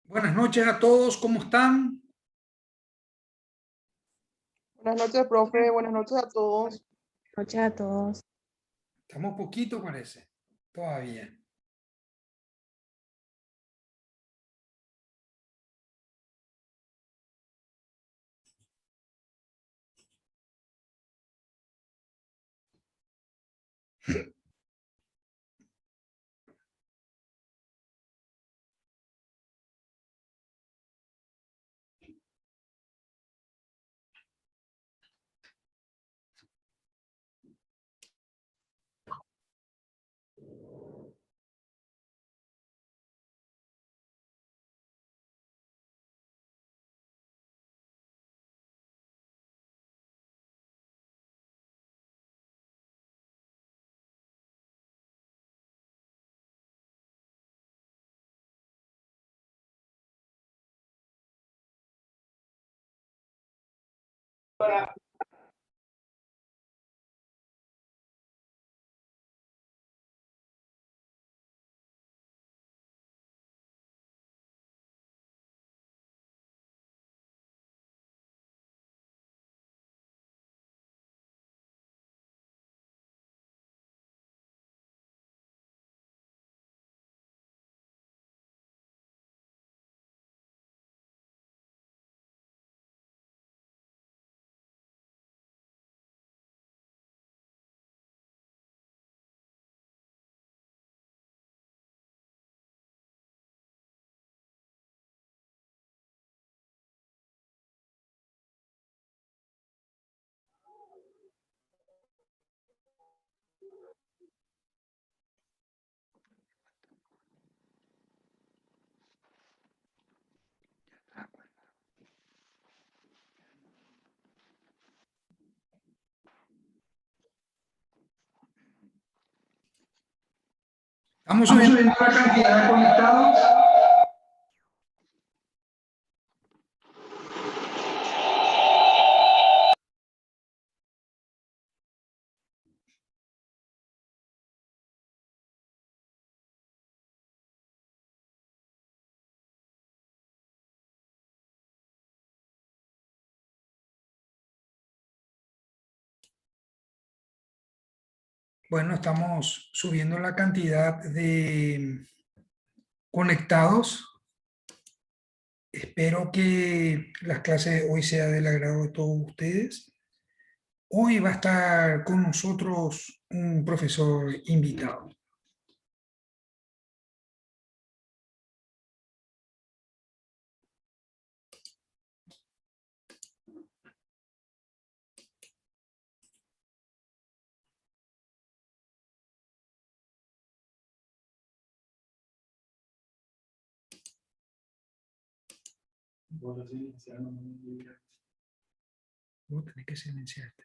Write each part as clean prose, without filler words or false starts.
Buenas noches a todos, ¿cómo están? Buenas noches, profe. Buenas noches a todos. Noches a todos. Estamos poquito, parece, todavía. Estamos subiendo la cantidad de conectados. Bueno, estamos subiendo la cantidad de conectados. Espero que las clases de hoy sea del agrado de todos ustedes. Hoy va a estar con nosotros un profesor invitado. Vos tenés que silenciarte.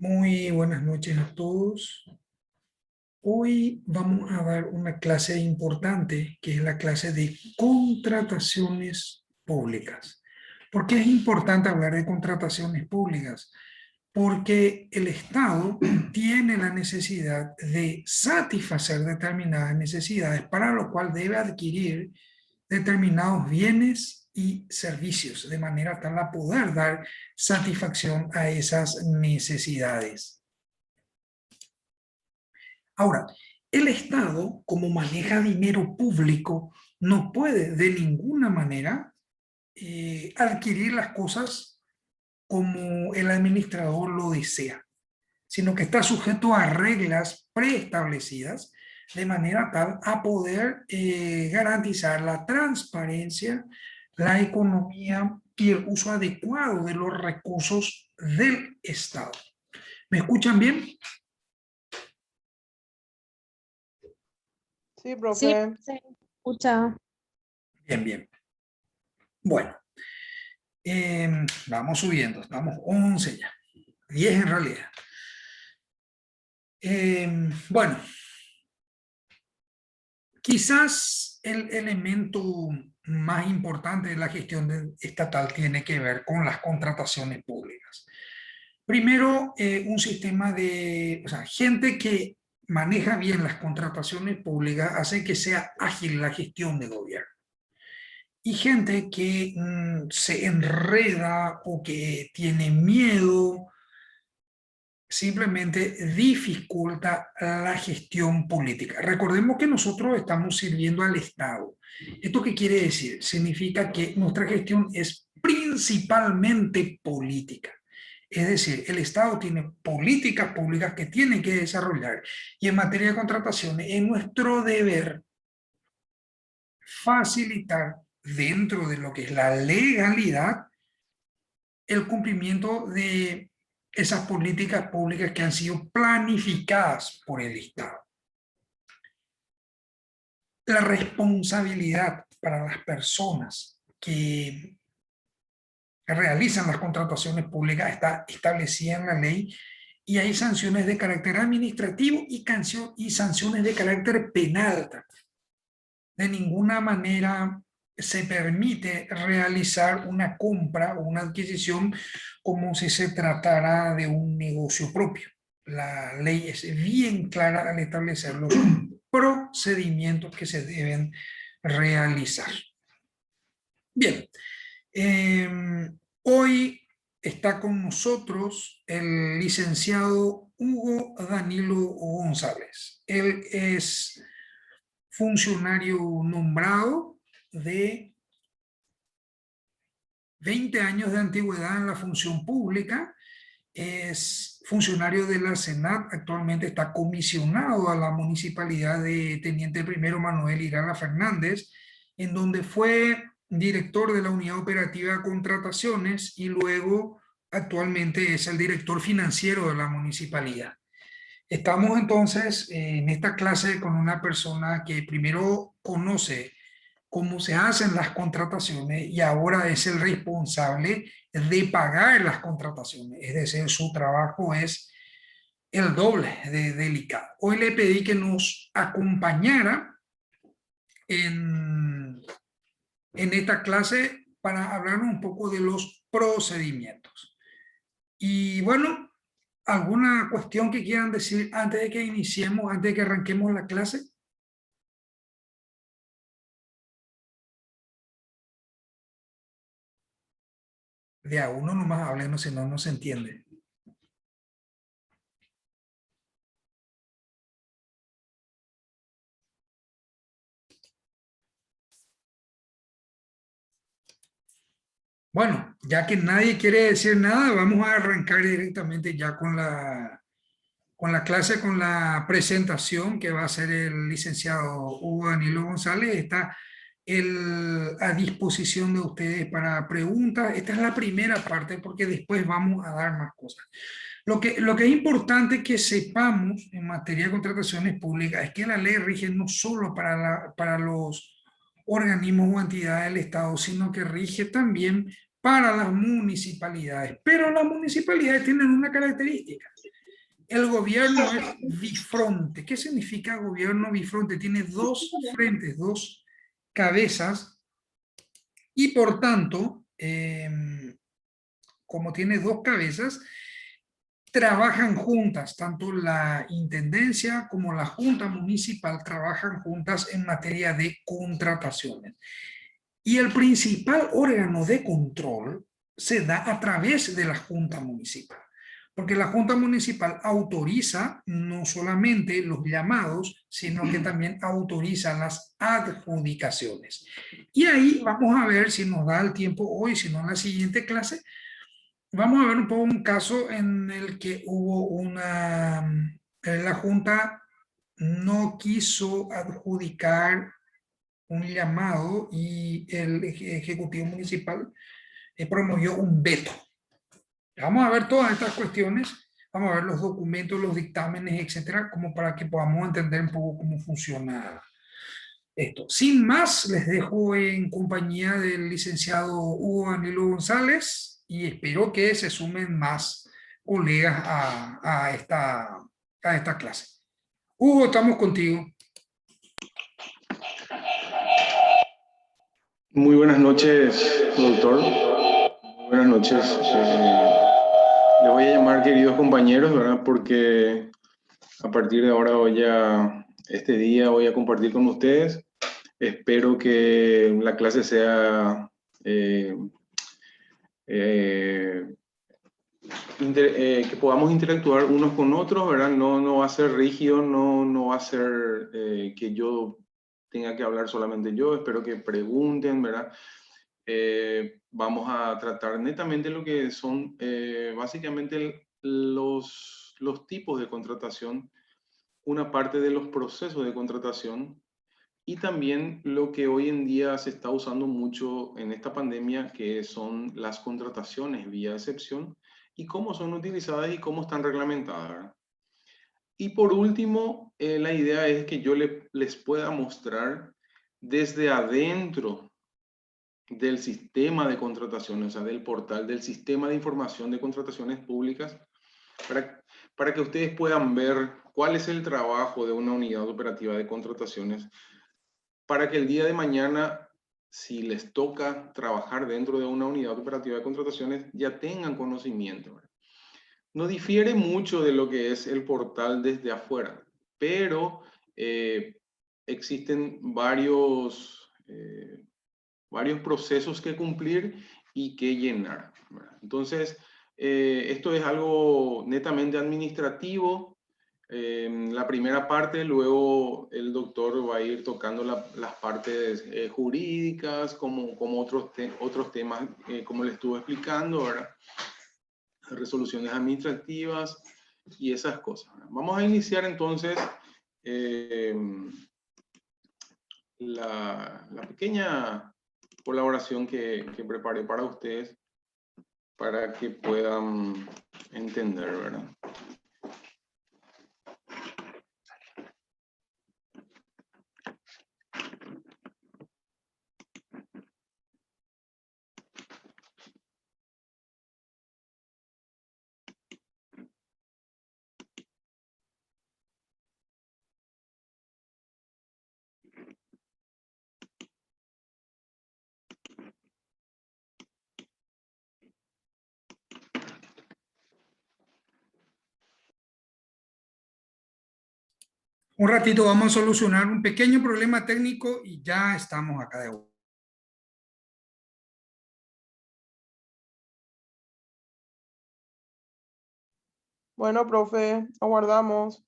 Muy buenas noches a todos. Hoy vamos a dar una clase importante, que es la clase de contrataciones públicas. ¿Por qué es importante hablar de contrataciones públicas? Porque el Estado tiene la necesidad de satisfacer determinadas necesidades, para lo cual debe adquirir determinados bienes y servicios, de manera tal a poder dar satisfacción a esas necesidades. Ahora, el Estado, como maneja dinero público, no puede de ninguna manera adquirir las cosas como el administrador lo desea, sino que está sujeto a reglas preestablecidas de manera tal a poder garantizar la transparencia, la economía y el uso adecuado de los recursos del Estado. ¿Me escuchan bien? Sí, Sí, profe. se escucha. Bien, bien. Bueno, vamos subiendo, estamos 11 ya, 10 en realidad. Bueno, quizás el elemento más importante de la gestión estatal tiene que ver con las contrataciones públicas. Primero, un sistema de, o sea, gente que maneja bien las contrataciones públicas hace que sea ágil la gestión de gobierno. Y gente que se enreda o que tiene miedo, simplemente dificulta la gestión política. Recordemos que nosotros estamos sirviendo al Estado. ¿Esto qué quiere decir? Significa que nuestra gestión es principalmente política. Es decir, el Estado tiene políticas públicas que tiene que desarrollar y en materia de contrataciones es nuestro deber facilitar dentro de lo que es la legalidad el cumplimiento de esas políticas públicas que han sido planificadas por el Estado. La responsabilidad para las personas que realizan las contrataciones públicas está establecida en la ley y hay sanciones de carácter administrativo y sanciones de carácter penal. De ninguna manera se permite realizar una compra o una adquisición como si se tratara de un negocio propio. La ley es bien clara al establecer los procedimientos que se deben realizar. Bien, hoy está con nosotros el licenciado Hugo Danilo González. Él es funcionario nombrado de 20 años de antigüedad en la función pública, es funcionario de la Senat, actualmente está comisionado a la municipalidad de Teniente Primero Manuel Irala Fernández, en donde fue director de la Unidad Operativa de Contrataciones y luego actualmente es el director financiero de la municipalidad. Estamos entonces en esta clase con una persona que primero conoce cómo se hacen las contrataciones y ahora es el responsable de pagar las contrataciones. Es decir, su trabajo es el doble de delicado. Hoy le pedí que nos acompañara en esta clase para hablar un poco de los procedimientos. Y bueno, ¿alguna cuestión que quieran decir antes de que iniciemos, antes de que arranquemos la clase? De a uno nomás hablemos, si no, no se entiende. Bueno, ya que nadie quiere decir nada, vamos a arrancar directamente ya con la clase, con la presentación que va a hacer el licenciado Hugo Danilo González. Está a disposición de ustedes para preguntas. Esta es la primera parte porque después vamos a dar más cosas. Lo que es importante que sepamos en materia de contrataciones públicas es que la ley rige no solo para los organismos o entidades del Estado, sino que rige también para las municipalidades. Pero las municipalidades tienen una característica. El gobierno es bifronte. ¿Qué significa gobierno bifronte? Tiene dos frentes, dos cabezas y por tanto, como tiene dos cabezas, trabajan juntas, tanto la intendencia como la junta municipal trabajan juntas en materia de contrataciones. Y el principal órgano de control se da a través de la Junta Municipal, porque la Junta Municipal autoriza no solamente los llamados, sino que también autoriza las adjudicaciones. Y ahí vamos a ver si nos da el tiempo hoy, si no en la siguiente clase, vamos a ver un poco un caso en el que hubo la Junta no quiso adjudicar un llamado y el Ejecutivo Municipal promovió un veto. Vamos a ver todas estas cuestiones, vamos a ver los documentos, los dictámenes, etcétera, como para que podamos entender un poco cómo funciona esto. Sin más, les dejo en compañía del licenciado Hugo Danilo González y espero que se sumen más colegas a esta clase. Hugo, estamos contigo. Muy buenas noches, doctor. Muy buenas noches. Le voy a llamar queridos compañeros, ¿verdad? Porque a partir de ahora este día voy a compartir con ustedes. Espero que la clase sea que podamos interactuar unos con otros, ¿verdad? No va a ser rígido, no va a ser que yo tenga que hablar solamente yo. Espero que pregunten, ¿verdad? Vamos a tratar netamente lo que son básicamente los tipos de contratación, una parte de los procesos de contratación y también lo que hoy en día se está usando mucho en esta pandemia, que son las contrataciones vía excepción y cómo son utilizadas y cómo están reglamentadas, ¿verdad? Y por último, la idea es que yo les pueda mostrar desde adentro del sistema de contrataciones, o sea, del portal del sistema de información de contrataciones públicas, para que ustedes puedan ver cuál es el trabajo de una unidad operativa de contrataciones, para que el día de mañana, si les toca trabajar dentro de una unidad operativa de contrataciones, ya tengan conocimiento, ¿verdad? No difiere mucho de lo que es el portal desde afuera, pero existen varios procesos que cumplir y que llenar, ¿verdad? Entonces, esto es algo netamente administrativo. La primera parte, luego el doctor va a ir tocando las partes jurídicas, como otros temas, como le estuve explicando, ¿verdad? Resoluciones administrativas y esas cosas, ¿verdad? Vamos a iniciar entonces eh, la pequeña colaboración que preparé para ustedes para que puedan entender, ¿verdad? Un ratito vamos a solucionar un pequeño problema técnico y ya estamos acá de vuelta. Bueno, profe, aguardamos.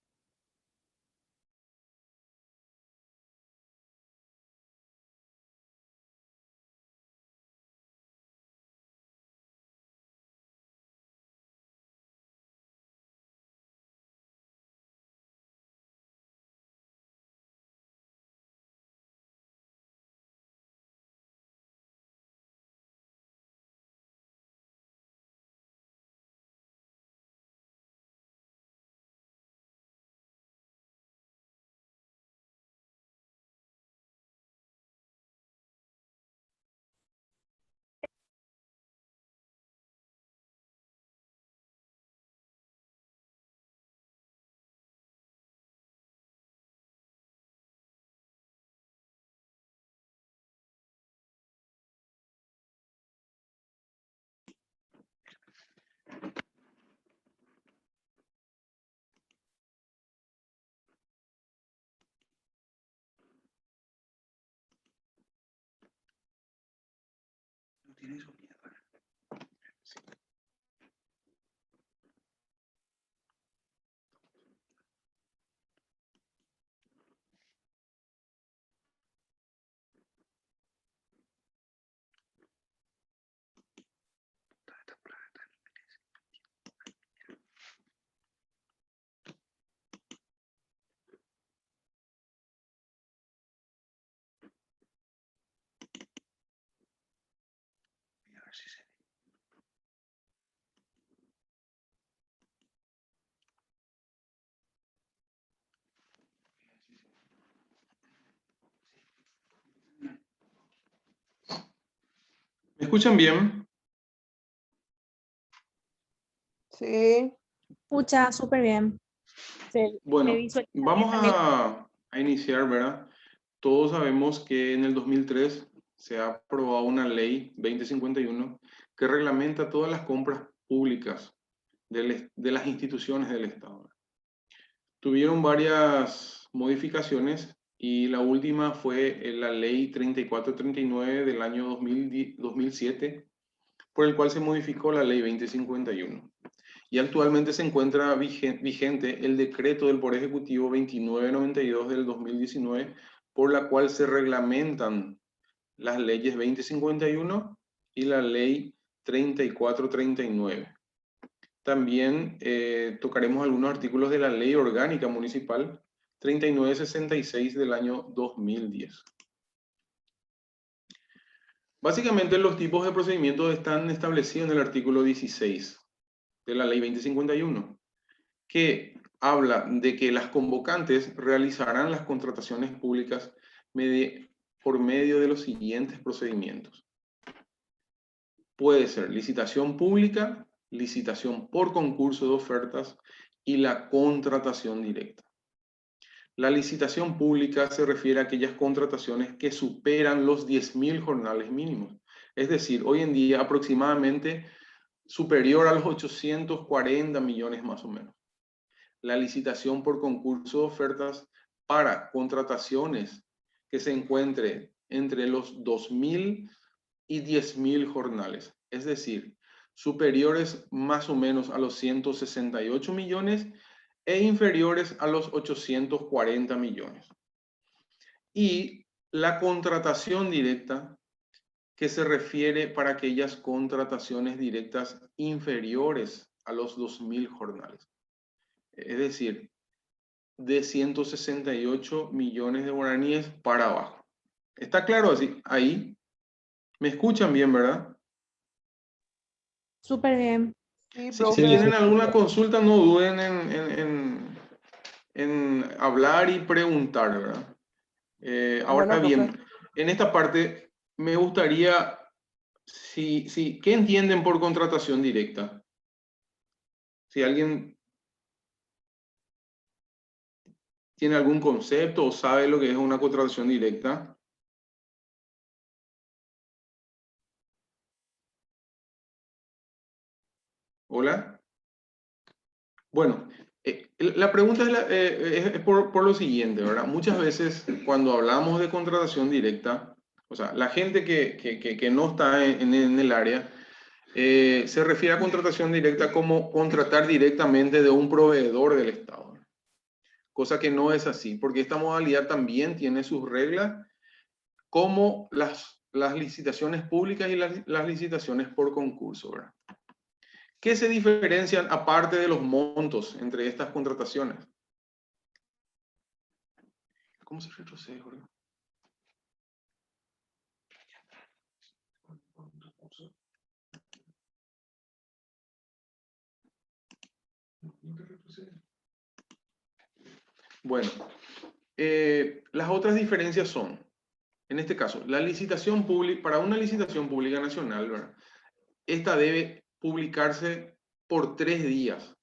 ¿Me escuchan bien? Sí, Escucha súper bien. Bueno, Se visualiza vamos bien también. a iniciar, ¿verdad? Todos sabemos que en el 2003 se ha aprobado una ley 2051 que reglamenta todas las compras públicas de las instituciones del Estado. Tuvieron varias modificaciones y la última fue la ley 3439 del año 2007, por el cual se modificó la ley 2051. Y actualmente se encuentra vigente el decreto del Poder Ejecutivo 2992 del 2019, por la cual se reglamentan las leyes 2051 y la ley 3439. También tocaremos algunos artículos de la Ley Orgánica Municipal 3966 del año 2010. Básicamente los tipos de procedimientos están establecidos en el artículo 16 de la Ley 2051, que habla de que las convocantes realizarán las contrataciones públicas por medio de los siguientes procedimientos. Puede ser licitación pública, licitación por concurso de ofertas y la contratación directa. La licitación pública se refiere a aquellas contrataciones que superan los 10.000 jornales mínimos. Es decir, hoy en día aproximadamente superior a los 840 millones más o menos. La licitación por concurso de ofertas para contrataciones que se encuentre entre los 2.000 y 10.000 jornales, es decir, superiores más o menos a los 168 millones e inferiores a los 840 millones. Y la contratación directa, que se refiere para aquellas contrataciones directas inferiores a los 2.000 jornales. Es decir, de 168 millones de guaraníes para abajo. ¿Está claro así? Ahí. ¿Me escuchan bien, verdad? Súper bien. sí, Si profe. tienen alguna consulta, no duden en hablar y preguntar, ¿verdad? Ahora Bueno, bien, profe. en esta parte me gustaría, ¿qué entienden por contratación directa? Si alguien tiene algún concepto o sabe lo que es una contratación directa. ¿Hola? Bueno, la pregunta es por lo siguiente, ¿verdad? Muchas veces cuando hablamos de contratación directa, o sea, la gente que no está en el área, se refiere a contratación directa como contratar directamente de un proveedor del Estado. Cosa que no es así, porque esta modalidad también tiene sus reglas, como las licitaciones públicas y las licitaciones por concurso, ¿verdad? ¿Qué se diferencian aparte de los montos entre estas contrataciones? ¿Cómo se retrocede, Jorge? Bueno, las otras diferencias son, en este caso, la licitación pública, para una licitación pública nacional, ¿verdad? Esta debe publicarse por 3 días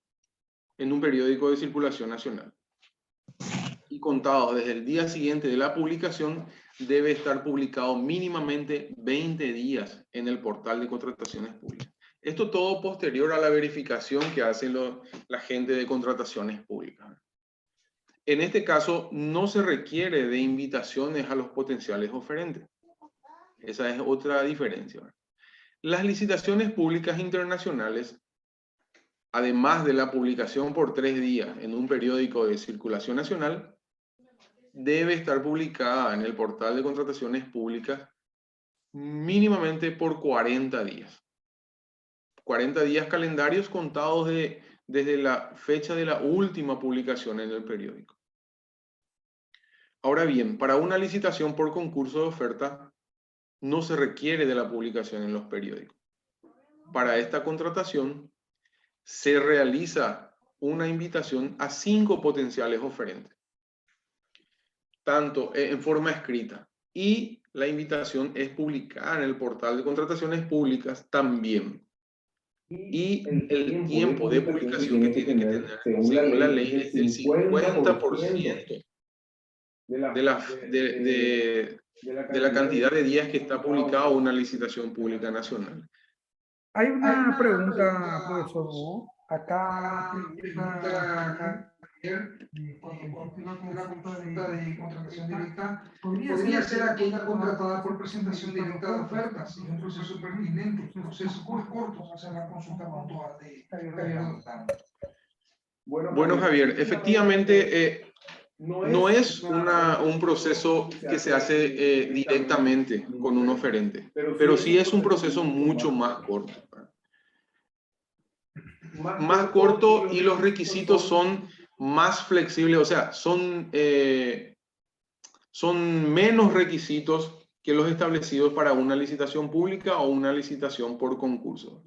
en un periódico de circulación nacional. Y contados desde el día siguiente de la publicación, debe estar publicado mínimamente 20 días en el portal de contrataciones públicas. Esto todo posterior a la verificación que hace la gente de contrataciones públicas. En este caso, no se requiere de invitaciones a los potenciales oferentes. Esa es otra diferencia. Las licitaciones públicas internacionales, además de la publicación por 3 días en un periódico de circulación nacional, debe estar publicada en el portal de contrataciones públicas mínimamente por 40 días. 40 días calendarios contados desde la fecha de la última publicación en el periódico. Ahora bien, para una licitación por concurso de oferta, no se requiere de la publicación en los periódicos. Para esta contratación, se realiza una invitación a 5 potenciales oferentes, tanto en forma escrita, y la invitación es publicada en el portal de contrataciones públicas también. Y el tiempo de publicación que tiene que tener, según la ley, es del 50% de la cantidad de días que está publicada una licitación pública nacional. Hay una pregunta, profesor Hugo. Acá pregunta Javier, cuando la consulta de contratación directa podría ser aquella contratada por presentación directa de ofertas y un proceso pertinente, un proceso muy corto, hacer la consulta puntual de Javier. Bueno, Javier, efectivamente no es un proceso que se hace directamente con un oferente, pero sí es un proceso mucho más corto. Más corto, y los requisitos son más flexibles, o sea, son menos requisitos que los establecidos para una licitación pública o una licitación por concurso.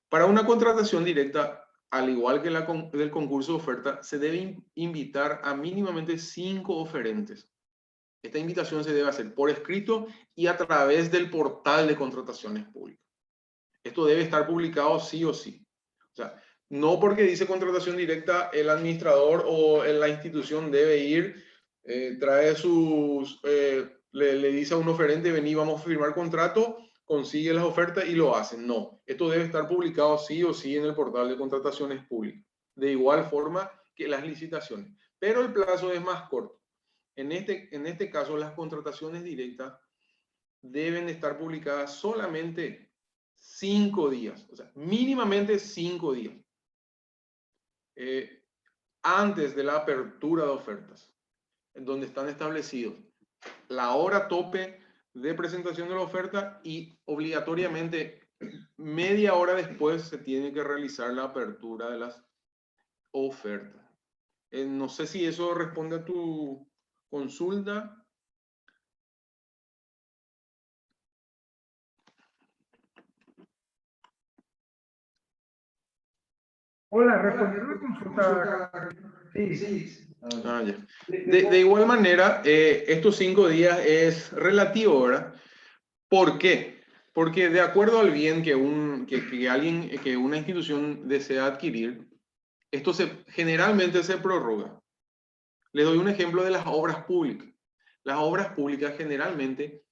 Para una contratación directa, al igual que la del concurso de oferta, se debe invitar a mínimamente 5 oferentes. Esta invitación se debe hacer por escrito y a través del portal de contrataciones públicas. Esto debe estar publicado sí o sí. O sea, no porque dice contratación directa, el administrador o la institución debe ir, trae sus, le dice a un oferente, vení, vamos a firmar contrato, consigue las ofertas y lo hacen. No, esto debe estar publicado sí o sí en el portal de contrataciones públicas, de igual forma que las licitaciones. Pero el plazo es más corto. En este caso, las contrataciones directas deben estar publicadas solamente 5 días, o sea, mínimamente 5 días, antes de la apertura de ofertas, en donde están establecidos la hora tope de presentación de la oferta y obligatoriamente media hora después se tiene que realizar la apertura de las ofertas. No sé si eso responde a tu consulta. Hola, respondieron la consulta. Sí. Ah, ya. De igual manera, estos 5 días es relativo, ¿verdad? ¿Por qué? Porque de acuerdo al bien que una institución desea adquirir, esto generalmente se prorroga. Les doy un ejemplo de las obras públicas. Las obras públicas generalmente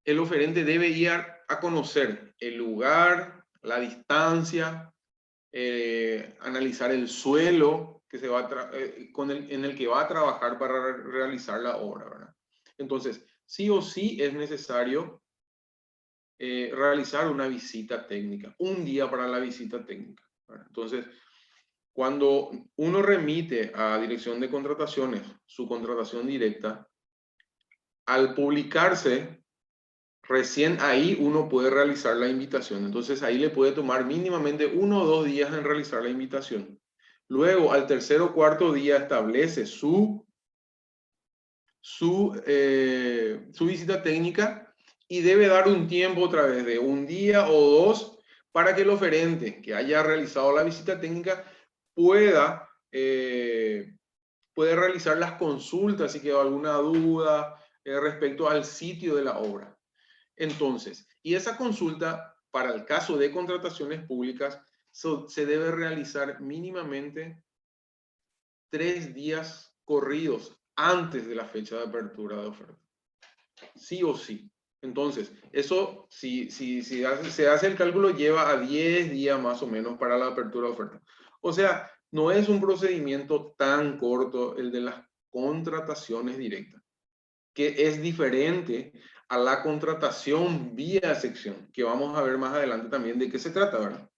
el oferente debe ir a conocer el lugar, la distancia, analizar el suelo que en el que va a trabajar para realizar la obra, ¿verdad? Entonces, sí o sí es necesario realizar una visita técnica, un día para la visita técnica, ¿verdad? Entonces, cuando uno remite a Dirección de Contrataciones su contratación directa, al publicarse, recién ahí uno puede realizar la invitación. Entonces ahí le puede tomar mínimamente 1 o 2 días en realizar la invitación. Luego, al tercer o cuarto día, establece su visita técnica y debe dar un tiempo otra vez de 1 día o 2 para que el oferente que haya realizado la visita técnica pueda realizar las consultas si quedó alguna duda respecto al sitio de la obra. Entonces, y esa consulta para el caso de contrataciones públicas se debe realizar mínimamente 3 días corridos antes de la fecha de apertura de oferta. Sí o sí. Entonces, eso, si se hace el cálculo, lleva a 10 días más o menos para la apertura de oferta. O sea, no es un procedimiento tan corto el de las contrataciones directas, que es diferente a la contratación vía sección, que vamos a ver más adelante también de qué se trata, ¿verdad?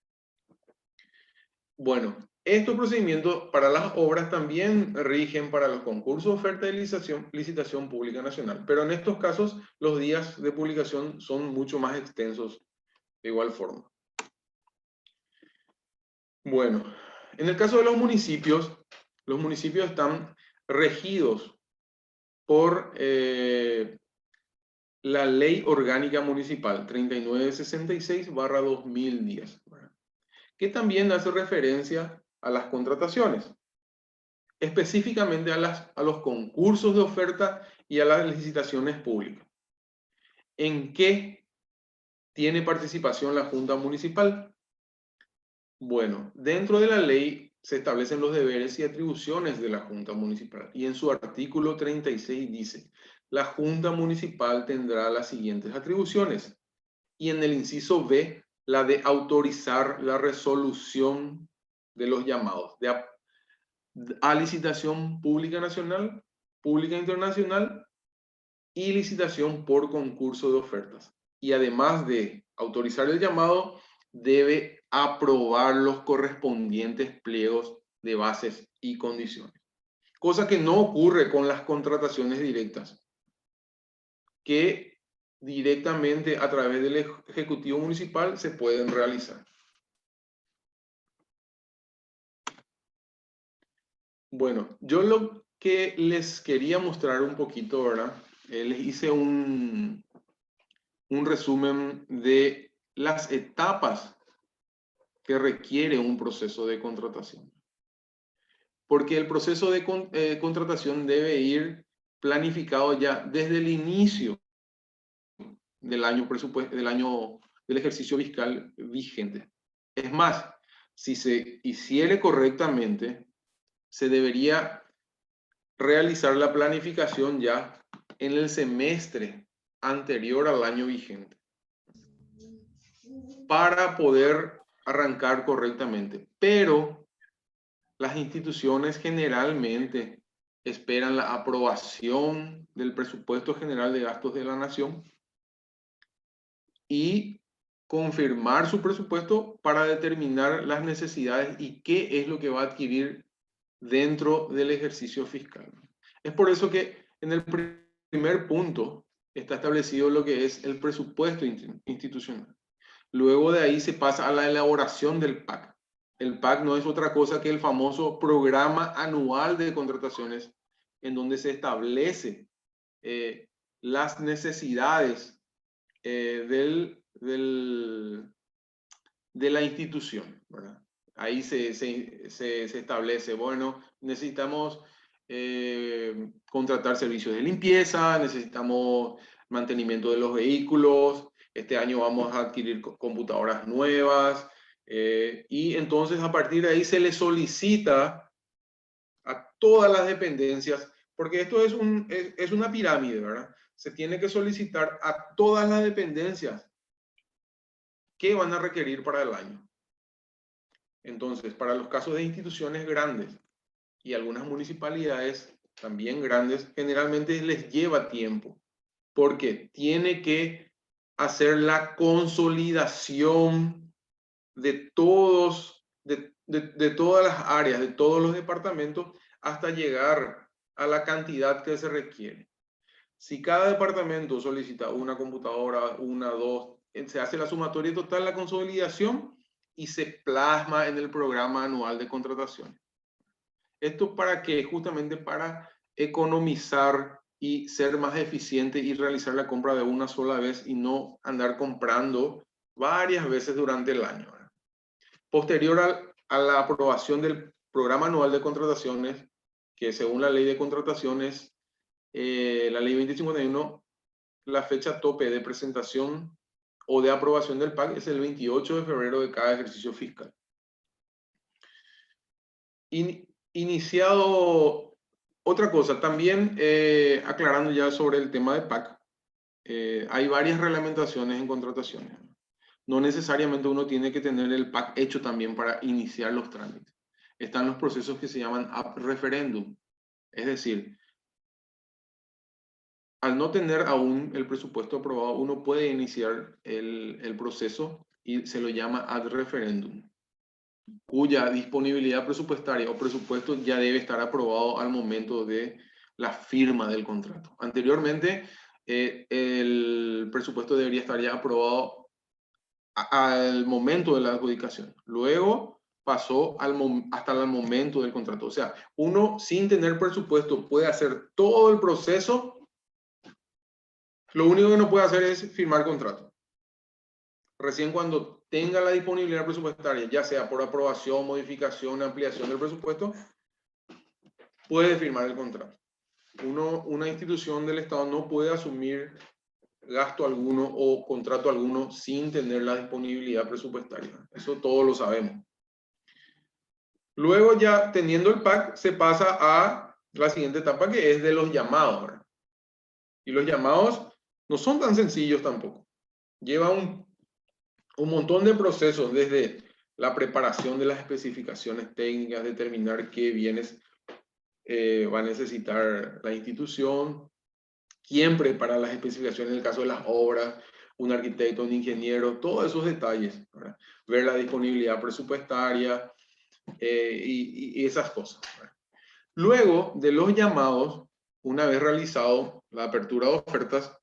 Bueno, estos procedimientos para las obras también rigen para los concursos de oferta de licitación pública nacional, pero en estos casos los días de publicación son mucho más extensos de igual forma. Bueno, en el caso de los municipios están regidos por la Ley Orgánica Municipal 3966/2010, que también hace referencia a las contrataciones, específicamente a los concursos de oferta y a las licitaciones públicas. ¿En qué tiene participación la Junta Municipal? Bueno, dentro de la ley se establecen los deberes y atribuciones de la Junta Municipal, y en su artículo 36 dice: la Junta Municipal tendrá las siguientes atribuciones, y en el inciso B, la de autorizar la resolución de los llamados a licitación pública nacional, pública internacional y licitación por concurso de ofertas. Y además de autorizar el llamado, debe aprobar los correspondientes pliegos de bases y condiciones. Cosa que no ocurre con las contrataciones directas, que directamente a través del Ejecutivo Municipal se pueden realizar. Bueno, yo lo que les quería mostrar un poquito, ¿verdad? Les hice un resumen de las etapas que requiere un proceso de contratación. Porque el proceso de contratación debe ir planificado ya desde el inicio del año del ejercicio fiscal vigente. Es más, si se hiciere correctamente, se debería realizar la planificación ya en el semestre anterior al año vigente, para poder arrancar correctamente. Pero las instituciones generalmente esperan la aprobación del presupuesto general de gastos de la nación y confirmar su presupuesto para determinar las necesidades y qué es lo que va a adquirir dentro del ejercicio fiscal. Es por eso que en el primer punto está establecido lo que es el presupuesto institucional. Luego de ahí se pasa a la elaboración del PAC. El PAC no es otra cosa que el famoso Programa Anual de Contrataciones, en donde se establece las necesidades de la institución, ¿verdad? Ahí se establece, bueno, necesitamos contratar servicios de limpieza, necesitamos mantenimiento de los vehículos, este año vamos a adquirir computadoras nuevas, y entonces a partir de ahí se le solicita a todas las dependencias, porque esto es una pirámide, ¿verdad? Se tiene que solicitar a todas las dependencias qué van a requerir para el año. Entonces, para los casos de instituciones grandes y algunas municipalidades también grandes, generalmente les lleva tiempo, porque tiene que hacer la consolidación de todas las áreas, de todos los departamentos, hasta llegar a la cantidad que se requiere. Si cada departamento solicita una computadora, una, dos, se hace la sumatoria total, la consolidación, y se plasma en el programa anual de contratación. ¿Esto para qué? Justamente para economizar y ser más eficiente y realizar la compra de una sola vez y no andar comprando varias veces durante el año. Posterior a la aprobación del programa anual de contrataciones, que según la ley de contrataciones, la ley 2051, la fecha tope de presentación o de aprobación del PAC es el 28 de febrero de cada ejercicio fiscal. Iniciado otra cosa, también aclarando ya sobre el tema de PAC, hay varias reglamentaciones en contrataciones. No necesariamente uno tiene que tener el PAC hecho también para iniciar los trámites. Están los procesos que se llaman ab referendum, es decir, al no tener aún el presupuesto aprobado, uno puede iniciar el proceso y se lo llama ad referendum, cuya disponibilidad presupuestaria o presupuesto ya debe estar aprobado al momento de la firma del contrato. Anteriormente, el presupuesto debería estar ya aprobado al momento de la adjudicación. Luego pasó hasta el momento del contrato. O sea, uno sin tener presupuesto puede hacer todo el proceso. Lo único que no puede hacer es firmar contrato. Recién cuando tenga la disponibilidad presupuestaria, ya sea por aprobación, modificación, ampliación del presupuesto, puede firmar el contrato. Una institución del Estado no puede asumir gasto alguno o contrato alguno sin tener la disponibilidad presupuestaria. Eso todos lo sabemos. Luego ya teniendo el PAC se pasa a la siguiente etapa, que es de los llamados, ¿verdad? Y los llamados no son tan sencillos tampoco. Lleva un montón de procesos, desde la preparación de las especificaciones técnicas, determinar qué bienes va a necesitar la institución, quién prepara las especificaciones en el caso de las obras, un arquitecto, un ingeniero, todos esos detalles, ¿verdad? Ver la disponibilidad presupuestaria y esas cosas, ¿verdad? Luego de los llamados, una vez realizado la apertura de ofertas,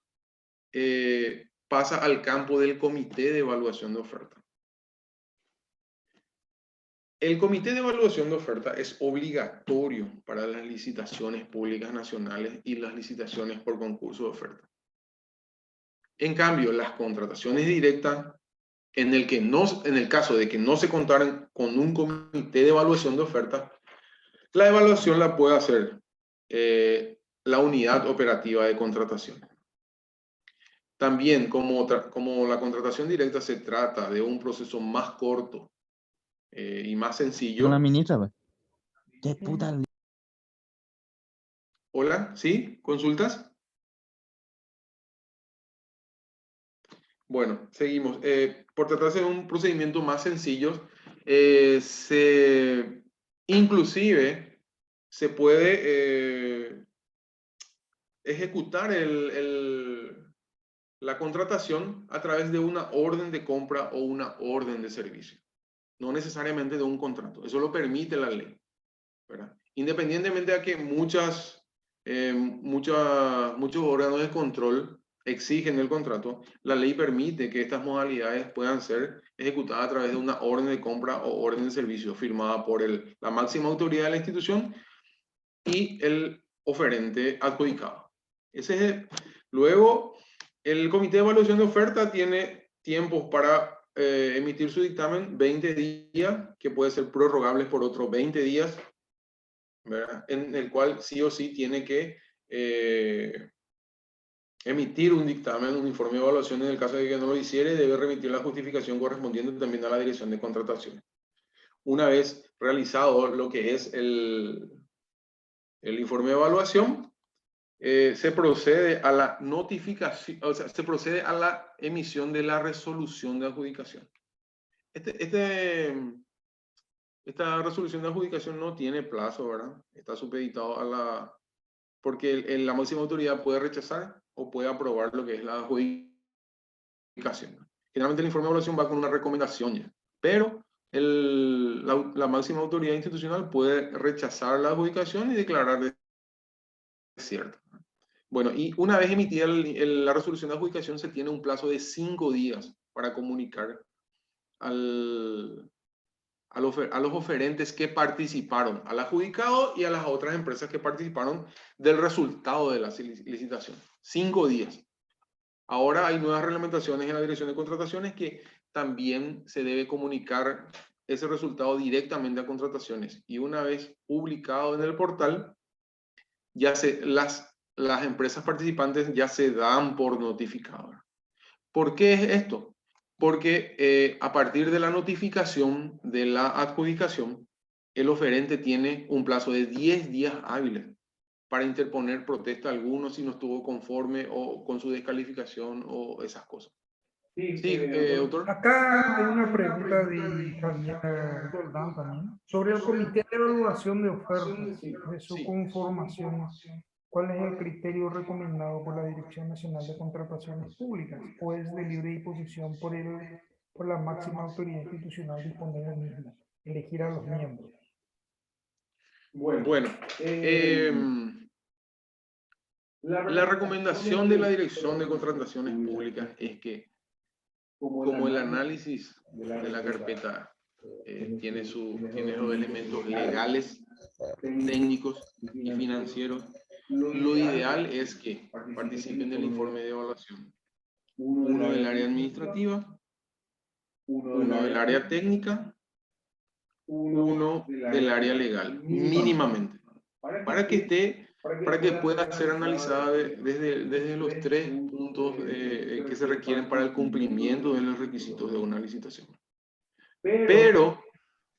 pasa al campo del comité de evaluación de oferta. El comité de evaluación de oferta es obligatorio para las licitaciones públicas nacionales y las licitaciones por concurso de oferta. En cambio, las contrataciones directas, en el caso de que no se contaran con un comité de evaluación de oferta, la evaluación la puede hacer la unidad operativa de contratación. También, como la contratación directa se trata de un proceso más corto y más sencillo. Con la ministra, pues. ¿Qué puta? Hola, ¿sí? ¿Consultas? Bueno, seguimos. Por tratarse de un procedimiento más sencillo, inclusive se puede ejecutar la contratación a través de una orden de compra o una orden de servicio. No necesariamente de un contrato. Eso lo permite la ley, ¿verdad? Independientemente de que muchos órganos de control exigen el contrato, la ley permite que estas modalidades puedan ser ejecutadas a través de una orden de compra o orden de servicio firmada por la máxima autoridad de la institución y el oferente adjudicado. Luego, el comité de evaluación de oferta tiene tiempos para emitir su dictamen, 20 días, que puede ser prorrogables por otros 20 días, ¿verdad? En el cual sí o sí tiene que emitir un dictamen, un informe de evaluación. En el caso de que no lo hiciere, debe remitir la justificación correspondiente también a la dirección de contratación. Una vez realizado lo que es el informe de evaluación, se procede a la notificación, o sea, se procede a la emisión de la resolución de adjudicación. Esta resolución de adjudicación no tiene plazo, ¿verdad? Está supeditado porque la máxima autoridad puede rechazar o puede aprobar lo que es la adjudicación. Generalmente el informe de evaluación va con una recomendación ya, pero la máxima autoridad institucional puede rechazar la adjudicación y declarar desierto. Bueno, y una vez emitida la resolución de adjudicación, se tiene un plazo de 5 días para comunicar a los oferentes que participaron, al adjudicado y a las otras empresas que participaron del resultado de la licitación. 5 días. Ahora hay nuevas reglamentaciones en la Dirección de Contrataciones que también se debe comunicar ese resultado directamente a contrataciones. Y una vez publicado en el portal, ya las empresas participantes ya se dan por notificadas. ¿Por qué es esto? Porque a partir de la notificación de la adjudicación, el oferente tiene un plazo de 10 días hábiles para interponer protesta a alguno si no estuvo conforme o con su descalificación o esas cosas. Sí, doctor. Acá hay una pregunta de Javier Roldán también sobre el comité de evaluación de ofertas, de su Sí. conformación. ¿Cuál es el criterio recomendado por la Dirección Nacional de Contrataciones Públicas? ¿O es de libre disposición por la máxima autoridad institucional disponer del mismo? Elegir a los miembros. Bueno, la recomendación de la Dirección de Contrataciones Públicas es que, como el análisis de la carpeta tiene los elementos legales, técnicos y financieros, lo ideal es que participen del informe de evaluación uno del área administrativa, uno del área técnica, uno del área legal, mínimamente, para que pueda ser analizada desde los 3 puntos que se requieren para el cumplimiento de los requisitos de una licitación. Pero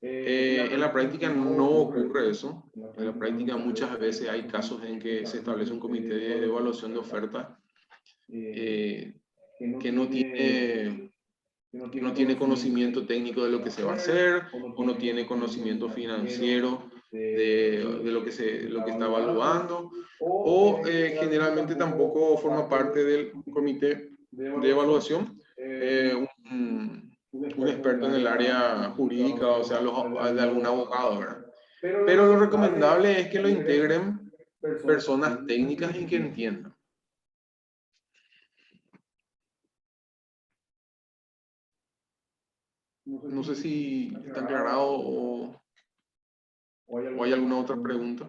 en la práctica no ocurre eso. En la práctica muchas veces hay casos en que se establece un comité de evaluación de oferta que no tiene conocimiento técnico de lo que se va a hacer, o no tiene conocimiento financiero de lo que está evaluando, o generalmente tampoco forma parte del comité de evaluación un experto en el área jurídica, o sea, de algún abogado, ¿verdad? Pero lo recomendable es que lo integren personas técnicas y que entiendan. No sé si está aclarado o hay alguna otra pregunta.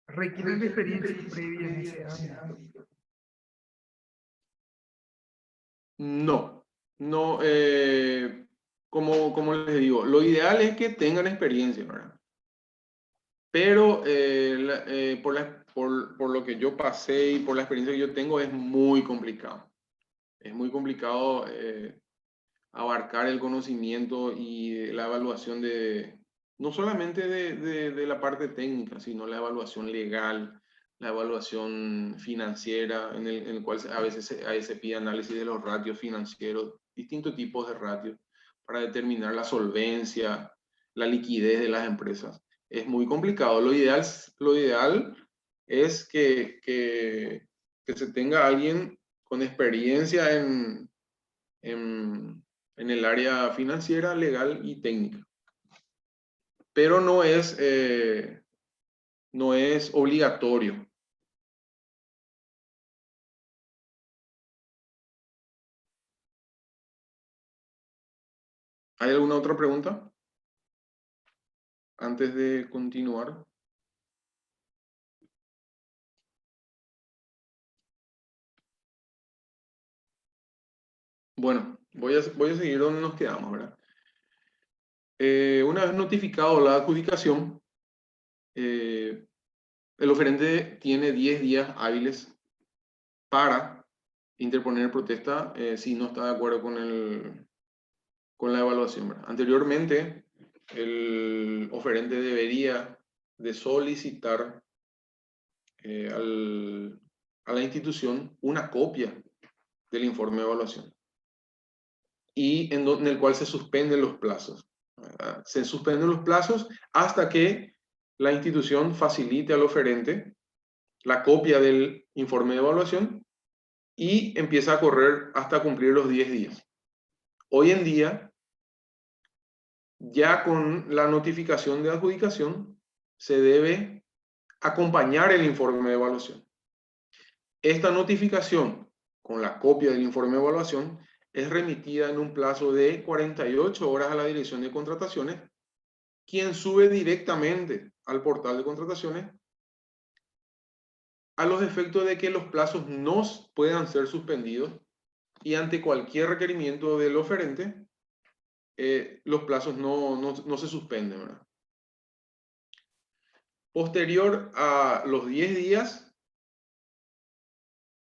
¿Requieren de experiencia previa en ese ámbito? No, como les digo, lo ideal es que tengan experiencia, ¿verdad? Pero por lo que yo pasé y por la experiencia que yo tengo, es muy complicado. Es muy complicado abarcar el conocimiento y la evaluación no solamente de la parte técnica, sino la evaluación legal, la evaluación financiera, en el cual a veces se pide análisis de los ratios financieros, distintos tipos de ratios, para determinar la solvencia, la liquidez de las empresas. Es muy complicado. Lo ideal es que se tenga alguien con experiencia en el área financiera, legal y técnica. Pero no es obligatorio. ¿Hay alguna otra pregunta? Antes de continuar. Bueno, voy a seguir donde nos quedamos, ¿verdad? Una vez notificado la adjudicación, el oferente tiene 10 días hábiles para interponer protesta si no está de acuerdo con la evaluación, ¿verdad? Anteriormente, el oferente debería de solicitar a la institución una copia del informe de evaluación y en el cual se suspenden los plazos, ¿verdad? Se suspenden los plazos hasta que la institución facilite al oferente la copia del informe de evaluación y empieza a correr hasta cumplir los 10 días. Hoy en día, ya con la notificación de adjudicación, se debe acompañar el informe de evaluación. Esta notificación con la copia del informe de evaluación es remitida en un plazo de 48 horas a la Dirección de Contrataciones, quien sube directamente al portal de contrataciones a los efectos de que los plazos no puedan ser suspendidos y ante cualquier requerimiento del oferente, los plazos no se suspenden, ¿verdad? Posterior a los 10 días,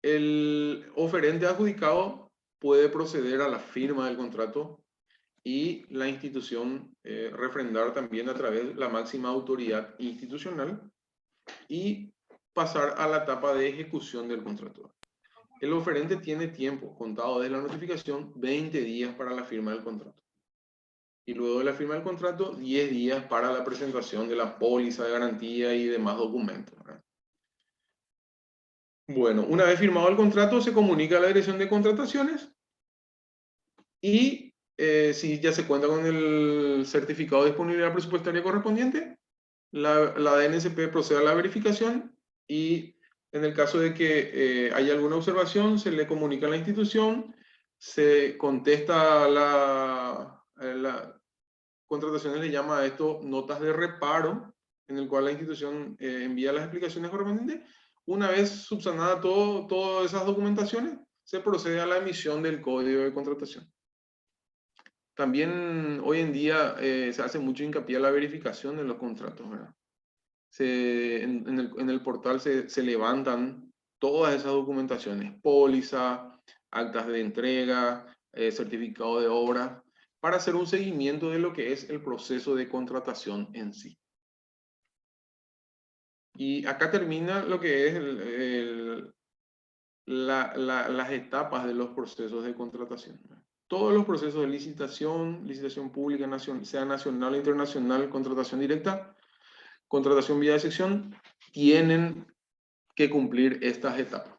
el oferente adjudicado puede proceder a la firma del contrato y la institución refrendar también a través de la máxima autoridad institucional y pasar a la etapa de ejecución del contrato. El oferente tiene tiempo contado desde la notificación, 20 días para la firma del contrato. Y luego de la firma del contrato, 10 días para la presentación de la póliza de garantía y demás documentos, ¿verdad? Bueno, una vez firmado el contrato, se comunica a la Dirección de Contrataciones y si ya se cuenta con el certificado de disponibilidad presupuestaria correspondiente, la DNSP procede a la verificación y en el caso de que haya alguna observación, se le comunica a la institución, se contesta la contrataciones le llama a esto notas de reparo, en el cual la institución envía las explicaciones correspondientes. Una vez subsanada todas esas documentaciones, se procede a la emisión del código de contratación. También hoy en día se hace mucho hincapié a la verificación de los contratos, ¿verdad? En el portal se levantan todas esas documentaciones, póliza, actas de entrega, certificado de obra, para hacer un seguimiento de lo que es el proceso de contratación en sí. Y acá termina lo que es las etapas de los procesos de contratación. Todos los procesos de licitación pública, sea nacional o internacional, contratación directa, contratación vía excepción, tienen que cumplir estas etapas.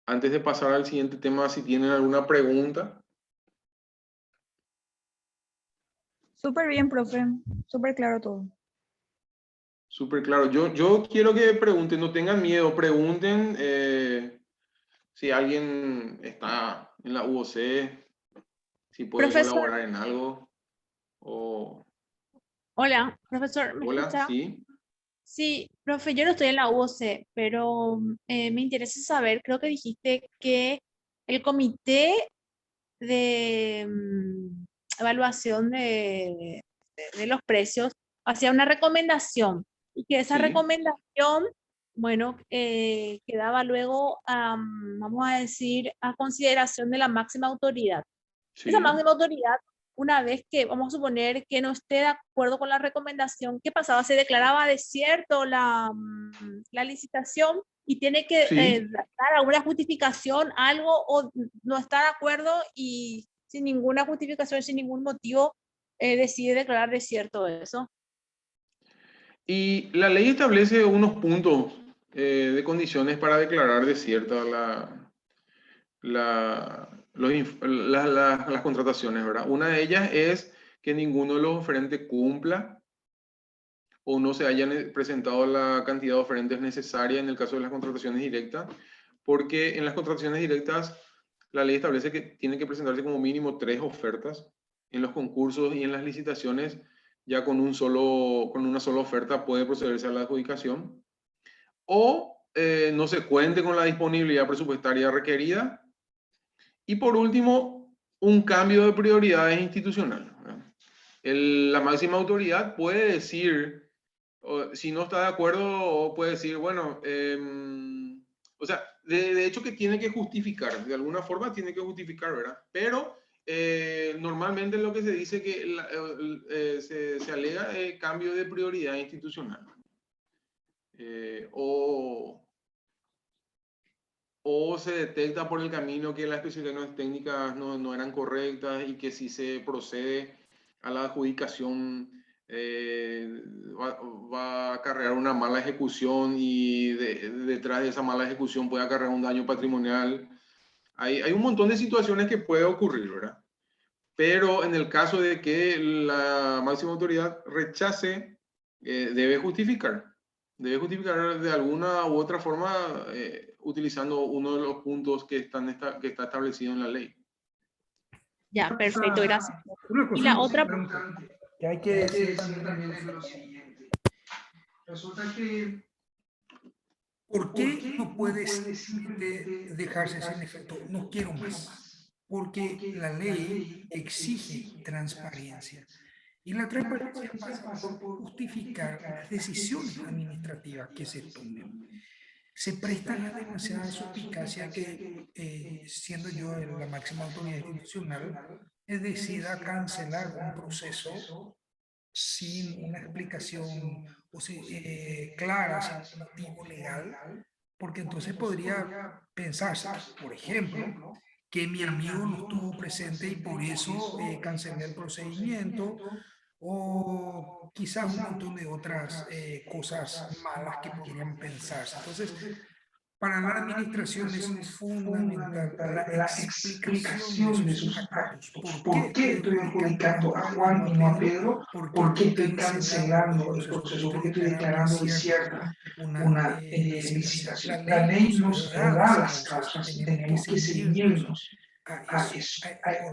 Antes de pasar al siguiente tema, si tienen alguna pregunta. Súper bien, profe. Súper claro todo. Súper claro. Yo quiero que pregunten, no tengan miedo, pregunten si alguien está en la UOC, si puede Profesor, colaborar en algo. O... hola, profesor, ¿me Hola, escucha? sí. Sí, profe, yo no estoy en la UOC, pero me interesa saber, creo que dijiste que el comité de evaluación de los precios hacía una recomendación y que esa Sí, recomendación, bueno, quedaba luego, vamos a decir, a consideración de la máxima autoridad. Esa sí. máxima autoridad, una vez que vamos a suponer que no esté de acuerdo con la recomendación, ¿qué pasaba? Se declaraba desierto la licitación y tiene que Sí. dar alguna justificación, algo, o no está de acuerdo y sin ninguna justificación, sin ningún motivo, decide declarar desierto eso. Y la ley establece unos puntos de condiciones para declarar desierta las contrataciones, ¿verdad? Una de ellas es que ninguno de los oferentes cumpla o no se hayan presentado la cantidad de oferentes necesaria en el caso de las contrataciones directas, porque en las contrataciones directas la ley establece que tienen que presentarse como mínimo 3 ofertas. En los concursos y en las licitaciones ya con una sola oferta puede procederse a la adjudicación. O no se cuente con la disponibilidad presupuestaria requerida. Y por último, un cambio de prioridades institucional. La máxima autoridad puede decir, si no está de acuerdo, puede decir, bueno, o sea, de hecho que tiene que justificar, de alguna forma tiene que justificar, ¿verdad? Pero normalmente lo que se dice que se alega cambio de prioridad institucional. O se detecta por el camino que las especificaciones técnicas no eran correctas y que si se procede a la adjudicación va a acarrear una mala ejecución y detrás de esa mala ejecución puede acarrear un daño patrimonial. Hay un montón de situaciones que puede ocurrir, ¿verdad? Pero en el caso de que la máxima autoridad rechace, debe justificar. Debe justificar de alguna u otra forma utilizando uno de los puntos que está establecido en la ley. Ya, perfecto, gracias. Una Y cosa la otra, importante que hay que decir también es lo siguiente. Resulta que, ¿por qué no puede simplemente dejarse sin efecto? No quiero más. Porque la ley exige transparencia. Y la transparencia pasa por justificar las decisiones administrativas que se tomen. Se prestan a demasiada suspicacia que, siendo yo la máxima autoridad institucional, decida cancelar un proceso sin una explicación clara, sin un motivo legal, porque entonces podría pensarse, por ejemplo, que mi amigo no estuvo presente y por eso cancelé el procedimiento, o quizás un montón de otras cosas malas que podrían pensarse. Entonces, para la administración es fundamental la explicación de esos actos. ¿Por qué estoy adjudicando a Juan y no a Pedro? ¿Por qué estoy cancelando el proceso? ¿Por qué estoy declarando desierta una licitación? La ley nos da las causas y tenemos que ceñirnos a eso.